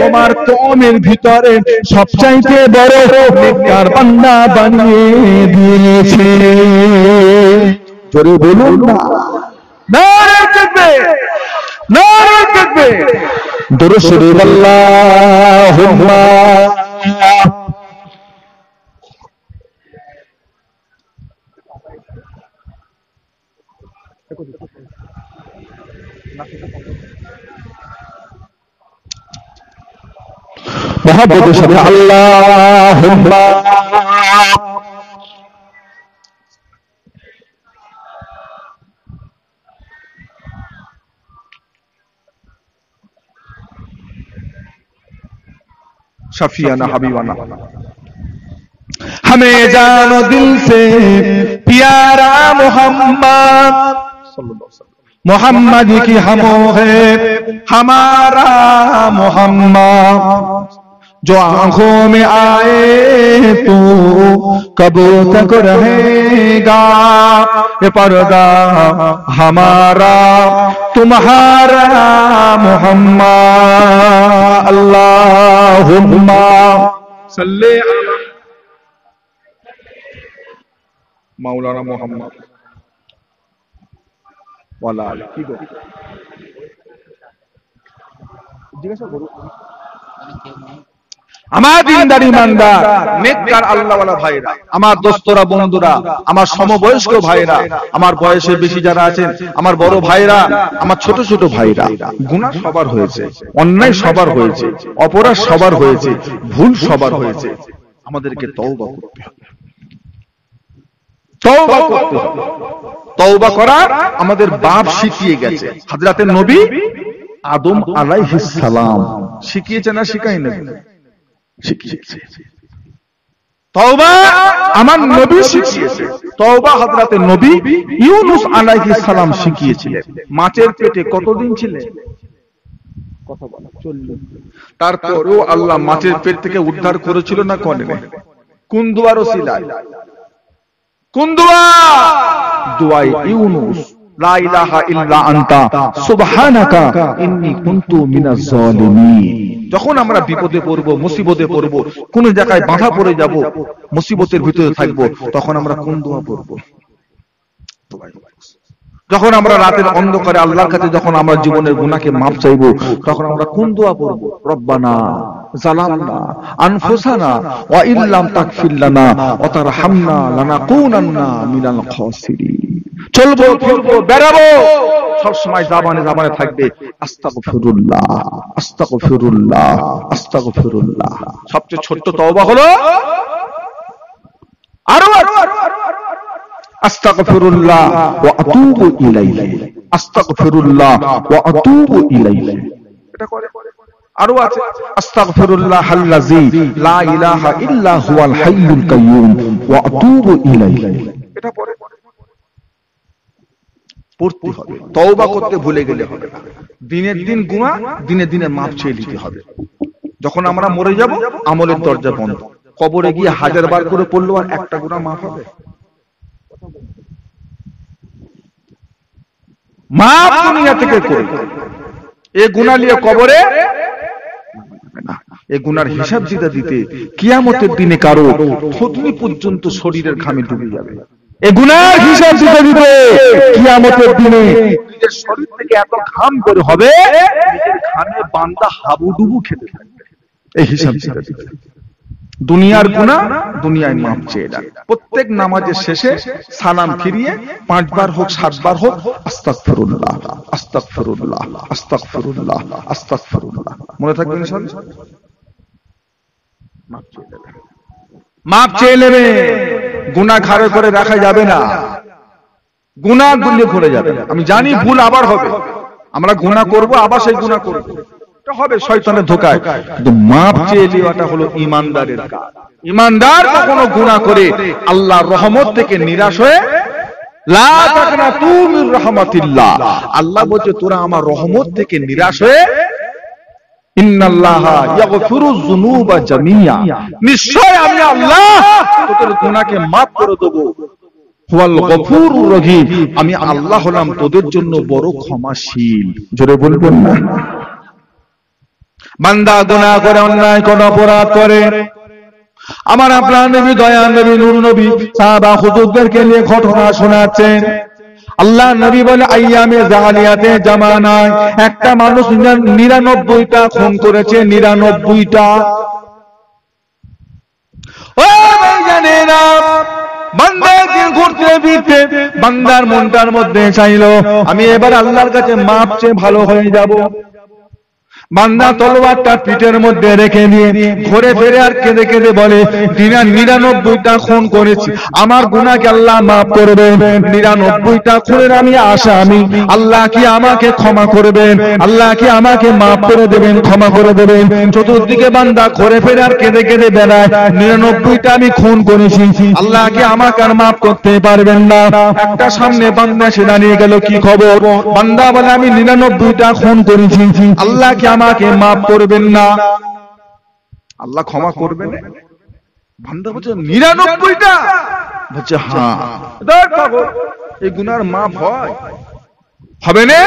তোমার কওমের ভিতরে সবচাইতে বড় নেককার বান্দা বানিয়ে দিয়েছে। জোরে বলুন না, নারে তাকবীর, নারে তাকবীর, দরুদ শরীফ আল্লাহুম্মা। মোহাম্মদের সাথে আল্লাহুম্মা। शफियाना हबीबाना हमें जानो दिल से प्यारा मोहम्मद, मोहम्मद की हमो है हमारा मोहम्मद, जो आंखों में आए तो कब तक रहेगा ये पर्दा हमारा तुम्हारा मोहम्मद। अल्लाहुम्मा सल्ले अला मौलाना मोहम्मद वाला आले। की गो जिज्ञासा करो আমার দিনদার ইমানদার নেককার আল্লাহওয়ালা ভাইরা, আমার দোস্তরা বন্ধুরা, আমার সমবয়স্ক ভাইরা, আমার বয়সে বেশি যারা আছেন, আমার বড় ভাইরা, আমার ছোট ছোট ভাইরা, গুনাহ সবার হয়েছে, অন্যায় সবার হয়েছে, অপরাধ সবার হয়েছে, ভুল সবার হয়েছে। আমাদেরকে তওবা করতে হবে, তওবা করতে হবে। তওবা করা আমাদের বাপ শিখিয়ে গেছে। হযরতে নবী আদম আলাইহিস সালাম শিখিয়েছে না শিখাই না? শিখিয়েছে। তওবা আমার নবী শিখিয়েছে। তওবা হযরতে নবী ইউনূস আলাইহিস সালাম শিখিয়েছিলেন। মাছের পেটে কতদিন ছিলেন? কথা বলো 40। তারপরেও আল্লাহ মাছের পেট থেকে উদ্ধার করেছিল না করেনি? কোন দুয়ার ওসিলায়? কোন দুয়া? দুআয়ে ইউনূস, লা ইলাহা ইল্লা আনতা সুবহানাকা ইন্নী কুনতু মিনাজ জালিমিন। যখন আমরা বিপদে পড়ব, মুসিবতে পড়ব, কোন জায়গায় বাধা পড়ে যাব, মুসিবতের ভিতরে থাকব, তখন আমরা কোন দোয়া পড়ব? যখন আমরা রাতের অন্ধকারে আল্লাহর কাছে যখন আমরা জীবনের গুনাহকে মাফ চাইব, তখন আমরা কোন দোয়া পড়ব? রব্বানা যালামনা আনফুসানা ওয়া ইল্লাম তাগফির লানা ওয়া তারহামনা লানাকুনান্না মিনাল খাসিরিন। চলবো, ফিরবো, বেরাবো, সব সময় জাবানে জাবানে থাকবে আস্তাগফিরুল্লাহ, আস্তাগফিরুল্লাহ, আস্তাগফিরুল্লাহ। সবচেয়ে ছোট্ট তওবা হলো আরো আস্তাগফিরুল্লাহ ওয়া আতুবু ইলাইহি, আস্তাগফিরুল্লাহ ওয়া আতুবু ইলাইহি। এটা করে আরো আছে আস্তাগফিরুল্লাহাল্লাযী লা ইলাহা ইল্লা হুয়াল হাইয়ুল কাইয়্যুম ওয়া আতুবু ইলাইহি। এটা পড়ে পড়তে হবে। তওবা করতে ভুলে গেলে হবে না। দিনের দিন গুনাহ, দিনে দিনে মাপ চেয়ে নিতে হবে। যখন আমরা মরে যাব আমলের দরজা বন্ধ। কবরে গিয়ে 1000 বার করে পড়লো আর একটা গুনাহ মাফ হবে? মাপ দুনিয়া থেকে করবে, এই গুনাহ নিয়ে কবরে না। এই গুনার হিসাব দিতে কিয়ামতের দিনে কারো থুতনি পর্যন্ত শরীরের ঘামে ডুবে যাবে। এই গুনার হিসাব দিতে কিয়ামতের দিনে নিজের শরীর থেকে এত ঘাম বের হবে, নিজের ঘামে বান্দা হাবুডুবু খেতে থাকবে। এই হিসাব দিতে দুনিয়ার গুনাহ দুনিয়ায় মাপ চেয়ে দেন। প্রত্যেক নামাজের শেষে সালাম ফিরিয়ে 5 বার হোক 7 বার হোক আস্তাগফিরুল্লাহ, আস্তাগফিরুল্লাহ, আস্তাগফিরুল্লাহ, আস্তাগফিরুল্লাহ মনে থাকবে ইনশাআল্লাহ। মাপ চেয়ে নেবে, মাপ চেয়ে নেবে। গুনাহ ঘাড়ে করে রাখা যাবে না, গুনাহ গুলিয়ে ভরে যাবে। আমি জানি ভুল আবার হবে, আমরা গুনাহ করব, আবার সেই গুনাহ করব, এটা হবে শয়তানের ধোঁকায়। কিন্তু মাপ চেয়ে নেওয়াটা হলো ঈমানদারের কাজ। ঈমানদার কখনো গুনাহ করে আল্লাহর রহমত থেকে নিরাশ হয়ে লা তাকনাতু মির রাহমাতিল্লাহ, আল্লাহ বলছে তোরা আমার রহমত থেকে নিরাশ হয়ে ইন্নাল্লাহা ইয়াগফিরুয যুনুবা জামিয়া, নিশ্চয় আমি আল্লাহ তোদের গুনাহকে maaf করে দেব। হুয়াল গফুরুর রহিম, আমি আল্লাহ হলাম তোদের জন্য বড় ক্ষমাশীল। জোরে বলবেন না? বান্দা গুনাহ করে, অন্যায় করে, অপরাধ করে, আমার আপনার নবী, দয়া নবী, নূর নবী সাহাবা হুজুরদেরকে নিয়ে ঘটনা শোনাচ্ছেন। আল্লাহ নবী বলে আইয়ামে জাহালিয়াতে জামানায় একটা মানুষ 99টা খুন করেছে, 99টা। ও ভাইজানেরা, বান্দাকে ঘুরতে ফিরতে বান্দার মনটার মধ্যে চাইলো আমি এবার আল্লাহর কাছে মাপ চেয়ে ভালো হয়ে যাব। বান্দা তলোয়ারটা পিঠের মধ্যে রেখে দিয়ে ঘুরে ফিরে আর কেঁদে কেঁদে বলে 99টা খুন করেছি, আমার গুনাহকে আল্লাহ মাফ করবেন। 99টা খুনের আমি আসামি, আল্লাহ কি আমাকে ক্ষমা করবেন? আল্লাহ কি আমাকে মাফ করে দেবেন, ক্ষমা করে দেবেন? চতুর্দিকে বান্দা ঘুরে ফিরে আর কেঁদে কেঁদে বেড়ায় 99টা আমি খুন করেছি, আল্লাহ কি আমাকে আর মাফ করতে পারবেন না? একটা সামনে বান্দা সে দাঁড়িয়ে গেল, কি খবর? বান্দা বলে আমি 99টা খুন করেছি, আল্লাহ কি আমাকে মাফ করবেন না? আল্লাহ ক্ষমা করবেন? বান্দা বলছে 99টা, বলছে হ্যাঁ। এই গুনার মাফ হয়? হবে না?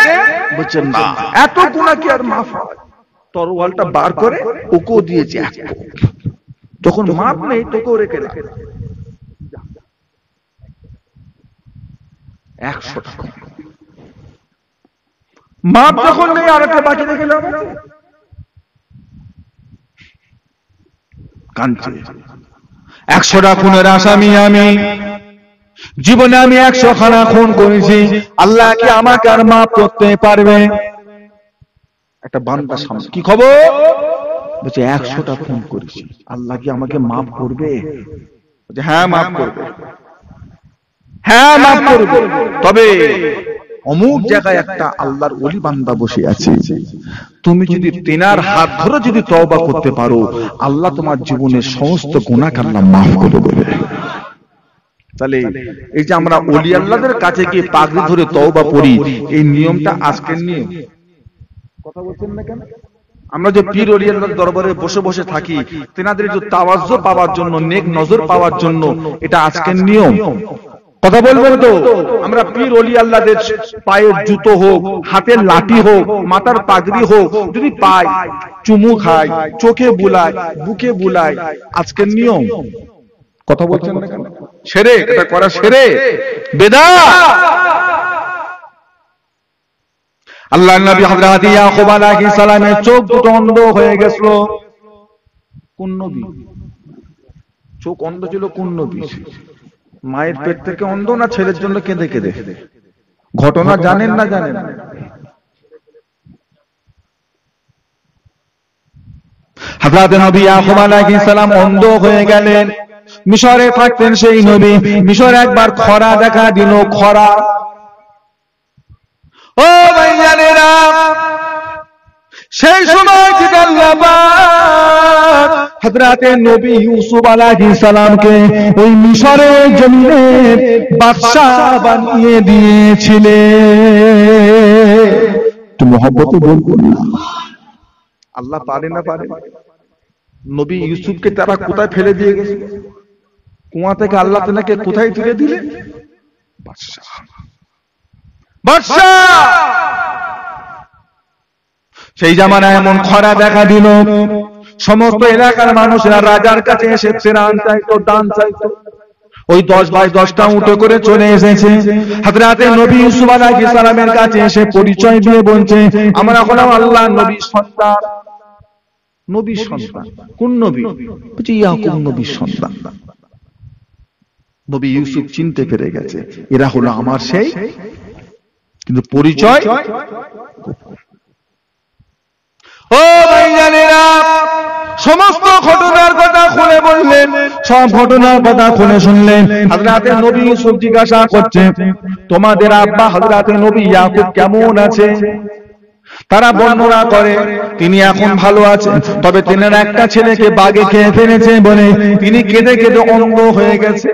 বলছে না, এত গুনাহ কি আর মাফ হয়? তরোয়ালটা বার করে ওকেও দিয়েছে, যখন মাফ নেই তোকেও রেখে দাও 100 টাকা। মাপ যখন নেই আর একটা বাকি রেখে দাও, কাঁদছে। 100টা খুনের আসামি আমি, জীবনে আমি 100 খানা খুন করেছি, আল্লাহ কি আমাকে আর মাফ করতে পারবে? একটা বান্দা সামনে, কি খবর? বলছে 100টা খুন করেছি, আল্লাহ কি আমাকে মাফ করবে? বলছে হ্যাঁ মাফ করবে, হ্যাঁ মাফ করবে, তবে অমুক জায়গায় একটা আল্লাহর ওলি বান্দা বসে আছে, তুমি যদি তেনার হাত ধরে যদি তওবা করতে পারো, আল্লাহ তোমার জীবনের সমস্ত গুনাহ আল্লাহ মাফ করে দেবে। তাহলে এই যে আমরা ওলি আল্লাহদের কাছে গিয়ে পাগড়ি ধরে তওবা করি, এই নিয়মটা আজকের নিয়ম। কথা বলছেন না কেন? আমরা যে পীর ওলি আল্লাহর দরবারে বসে বসে থাকি, তেনাদের যে তাওয়াজ্জু পাওয়ার জন্য, নেক নজর পাওয়ার জন্য, এটা আজকের নিয়ম। কথা বলবেন তো? আমরা পীর ওলি আল্লাহদের পায়ের জুতো হোক, হাতের লাঠি হোক, মাথার পাগড়ি হোক যদি পাই, চুমু খাই, চোখে বুলাই, বুকে বুলাই, আজকের নিয়ম। কথা বলছেন না কেন? সেরে এটা করা সেরে বেদাত। আল্লাহর নবী হযরত ইয়াকুব আলাইহিস সালামের চোখ দুটো অন্ধ হয়ে গেছিল। কোন নবী চোখ অন্ধ ছিল? কোন নবী? মায়ের পেট থেকে অন্ধ না ছেলের জন্য কেঁদে কেঁদে? ঘটনা জানেন না জানেন? হযরত নবী ইয়াকুব আলাইহিস সালাম অন্ধ হয়ে গেলেন। মিশরে থাকতেন সেই নবী, মিশরে একবার খরা দেখা দিল, খরা। ও ভাইজানেরা, সেই সময় থেকে আল্লাহ পাক হযরত নবী ইউসুফ আলাইহিস সালামকে ওই মিশরের জমিনে বাদশা বানিয়ে দিয়েছিলেন। তো মহব্বতে বলবেন না, আল্লাহ পারে না পারে? নবী ইউসুফকে তারা কোথায় ফেলে দিয়ে গেছে? কুয়া থেকে আল্লাহ তাকে কোথায় তুলে দিলেন? বাদশা। বাদশা। সেই জামানায় এমন খরা দেখা দিল, সমস্ত এলাকার মানুষরা রাজার কাছে এসে ত্রাণ চাইতো, দান চাইতো। ওই 10 ভাই 10টা উঠে করে চলে এসেছে হযরত নবী ইউসুফ আলাইহিস সালামের কাছে এসে পরিচয় দিয়ে বলছে, আমরা হলাম আল্লাহর নবীর সন্তান। নবীর সন্তান? কোন নবী? বলছে ইয়াকুব নবীর সন্তান। নবী ইউসুফ চিনতে পেরে গেছে এরা হলো আমার সেই, কিন্তু পরিচয়। ও ভাইজানেরা, সমস্ত ঘটনার কথা খুলে বললেন, সব ঘটনার কথা খুলে শুনলেন। হযরত নবী ইউসুফ জিজ্ঞাসা করছে, তোমাদের আব্বা হযরত নবী ইয়াকুব কেমন আছে? তারা বর্ণনা করে তিনি এখন ভালো আছেন, তবে তেনার একটা ছেলেকে বাঘে খেয়ে ফেলেছে বলে তিনি কেঁদে কেঁদে অন্ধ হয়ে গেছে।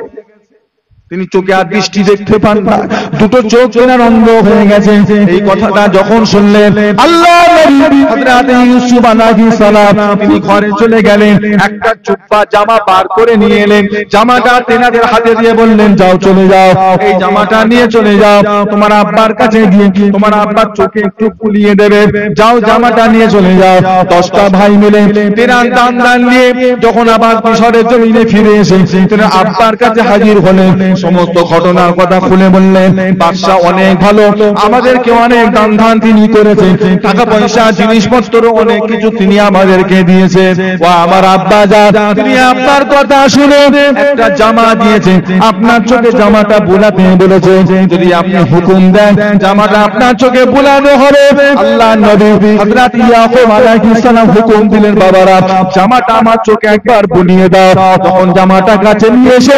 তিনি চোখে আর দৃষ্টি দেখতে পান না, দুটো চোখ তেনার অন্ধ হয়ে গেছে। এই কথাটা যখন শুনলেন আল্লাহ নবী হযরত ইউসুফ আলাইহিস সালাম তিনি ঘরে চলে গেলেন, একটা জুব্বা জামা বার করে নিয়ে এলেন, জামাটা তেনাদের হাতে দিয়ে বললেন যাও চলে যাও, এই জামাটা নিয়ে চলে যাও তোমার আব্বার কাছে গিয়ে তোমার আব্বার চোখে একটু পুলিয়ে দেবে, যাও জামাটা নিয়ে চলে যাও। 10টা ভাই মিলে তেনার দান নিয়ে যখন আবার মিশরের জমিনে ফিরে এসে তেনার আব্বার কাছে হাজির হলেন, সমস্ত ঘটনার কথা খুলে বললেন বাদশা অনেক ভালো, আমাদেরকে অনেক দান তিনি করেছেন, টাকা পয়সা জিনিসপত্র অনেক কিছু তিনি আমাদেরকে দিয়েছেন। ও আমার আব্বা জান, তিনি আপনার কথা শুনে একটা জামা দিয়েছেন, আপনার চোখে জামাটা বুলাতে বলেছে, যদি আপনি হুকুম দেন জামাটা আপনার চোখে বুলানো হবে। আল্লাহ নবী হযরত ইয়াকুব আলাইহিস সালাম হুকুম দিলেন বাবারা জামাটা আমার চোখে একবার বুলিয়ে দাও। তখন জামাটা কাছে নিয়ে এসে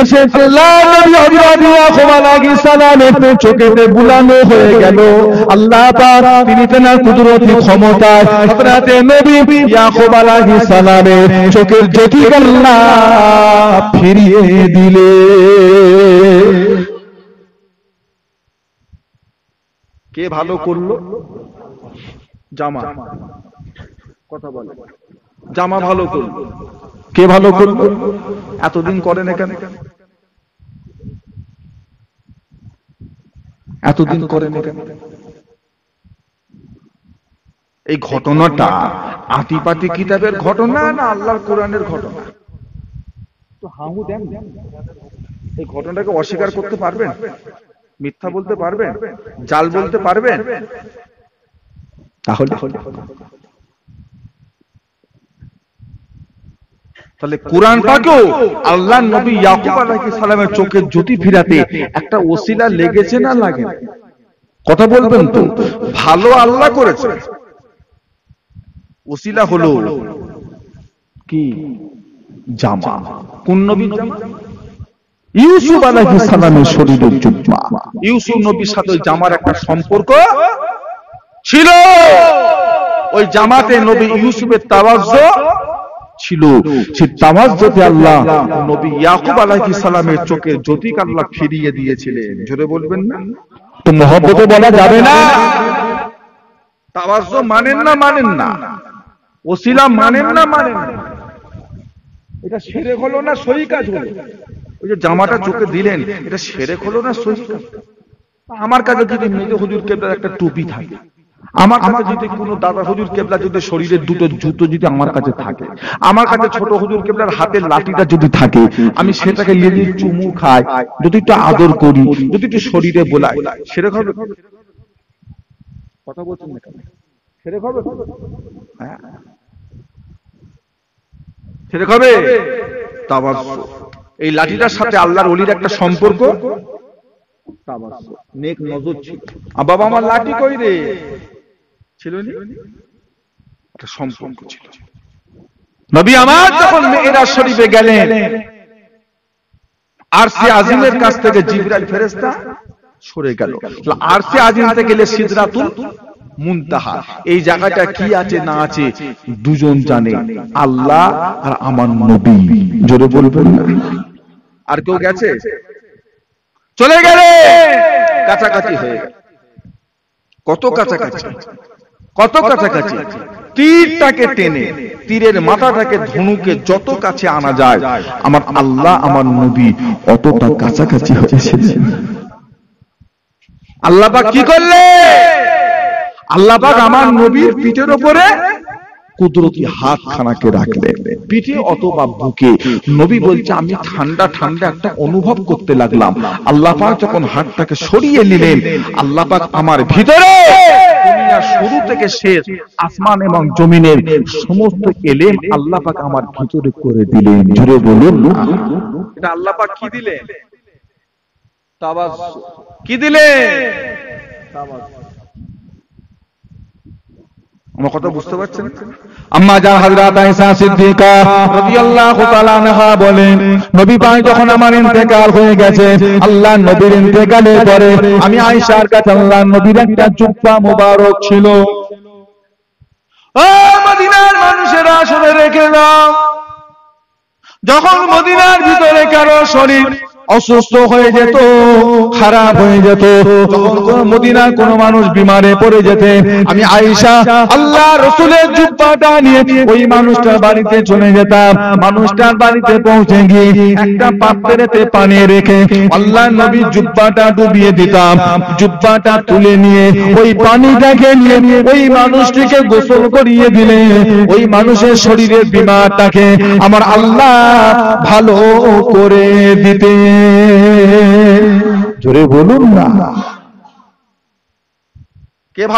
আল্লাহ নবী হযরত ইয়াকুব আলাইহিস সালামের চোখেতে বুলানো হয়ে গেল। আল্লাহ পাক তিনি তেনার কুদরতি ক্ষমতায় হযরত নবী ইয়াকুব আলাইহিস সালামের চোখের জ্যোতি আল্লাহ ফিরিয়ে দিলে। কে ভালো করলো? জামা। কথা বলে জামা ভালো করলো। কে ভালো করলো? এতদিন করেন কেন? এতদিন করেন কেন? এই ঘটনাটা আতিপাতি কিতাবের ঘটনা না আল্লাহর কোরআনের ঘটনা? তো হাহু দেন, এই ঘটনাটাকে অস্বীকার করতে পারবেন? মিথ্যা বলতে পারবেন? জাল বলতে পারবেন? তাহলে কোরআনটাকেও আল্লাহর নবী ইয়াকুব আলাইহিস সালামের চোখের জ্যোতি ফিরাতে একটা ওসিলা লেগেছে না লাগে? কথা বলবেন তো? ভালো আল্লাহ করেছে, ওসিলা হলো কি? জামা। কোন নবী? ইউসুফ আলাইহিস সালামের শরীরের জুব্বা। ইউসুফ নবীর সাথে ওই জামার একটা সম্পর্ক ছিল, ওই জামাতে নবী ইউসুফের তাওয়াজ্জু ছিল, সেই তাওয়াজ্জুতে আল্লাহ নবী ইয়াকুব আলাইহিস সালামের চোখের জ্যোতিকে আল্লাহ ফিরিয়ে দিয়েছিলেন। জোরে বলবেন না? তো মহব্বতে বলা যাবে না? তাওয়াজ্জু মানেন না মানেন না? ওসিলা মানেন না মানেন না? এটা শিরক হলো না সহি কাজ হলো? ওই যে জামাটা চোখে দিলেন, এটা শিরক হলো না সহি কাজ? আমার কাছে যদি মেজো হুজুর কেবলার একটা টুপি থাকে, আমার কাছে যদি কোনো দাদা হুজুর কেবলা যদি শরীরের দুটো জুতো যদি আমার কাছে থাকে, আমার কাছে ছোট হুজুর কেবলার হাতের লাঠিটা যদি থাকে, আমি সেটাকে নিয়ে চুমু খাই, যদি একটু আদর করি, যদি একটু শরীরে বোলাই, শিরক হবে? কথা বলছেন না কেন? শিরক হবে? হ্যাঁ শিরক হবে। তাওয়াজ্জু, এই লাঠিটার সাথে আল্লাহর ওলির একটা সম্পর্ক, তাওয়াজ্জু, নেক নজর ছিল। বাবা আমার লাঠি কই রে? ছিল না? একটা সম্পর্ক ছিল। নবী আমার যখন মিরাজ শরীফে গেলেন, আরশে আজিমের কাছ থেকে জিবরাইল ফেরেশতা সরে গেল, আরশে আজিম থেকে গেলে সিদরাতুল মুনতাহা। এই জায়গাটা কি আছে না আছে দুজন জানে, আল্লাহ আর আমার নবী। জোরে বলবেন না? আর কেউ গেছে? চলে গেলে কাছাকাছি হয়ে গেল। কত কাছাকাছি, কত কাছাকাছি! তীরটাকে টেনে, তীরের মাথাটাকে ধনুকে যত কাছে আনা যায়, আমার আল্লাহ আমার নবী অতটা কাছাকাছি হয়েছিলেন। আল্লাহ পাক কি করলে? আল্লাহ পাক আমার নবীর পিঠের উপরে কুদরতি হাত খানাকে রাখলেন, পিঠে অথবা বুকে। নবী বলছে আমি ঠান্ডা ঠান্ডা একটা অনুভব করতে লাগলাম। আল্লাহ পাক যখন হাতটাকে সরিয়ে নিলেন, আল্লাহ পাক আমার ভিতরে দুনিয়ার শুরু থেকে শেষ আসমান এবং জমিনের সমস্ত এলেম আল্লাহ পাক আমার ভিতরে করে দিলেন। জোরে বলুন না? এটা আল্লাহ পাক কি দিলেন? তাওয়াজ্জু। কি দিলেন? তাওয়াজ্জু। আমার কথা বুঝতে পারছেন? আম্মা জান হযরত আয়েশা সিদ্দিকা রাদিয়াল্লাহু তাআলা আনহা বলেন, নবী পাক যখন আমার ইন্তেকাল হয়ে গেছে, আল্লাহর নবীর ইন্তেকালের পরে আমি আয়েশার কাছে আল্লাহর নবীর একটা জুব্বা মোবারক ছিল, ও মদিনার মানুষেরা শুনে রেখে দাও, যখন মদিনার ভিতরে কারো শরীর অসুস্থ হয়ে যেত, খারাপ হয়ে যেত, যখন মদিনার কোন মানুষ বিমারে পড়ে যেতে, আমি আয়েশা আল্লাহ রাসূলের জুব্বাটা নিয়ে ওই মানুষটার বাড়িতে চলে যেতাম। মানুষটার বাড়িতে পৌঁছে গিয়ে একটা পাত্রেতে পানি রেখে আল্লাহ নবী জুব্বাটা ডুবিয়ে দিতাম। জুব্বাটা তুলে নিয়ে ওই পানিটাকে নিয়ে ওই মানুষটিকে গোসল করিয়ে দিলে ওই মানুষের শরীরের বিমারটাকে আমার আল্লাহ ভালো করে দিতে। জোরে বলুন না, কে ভালো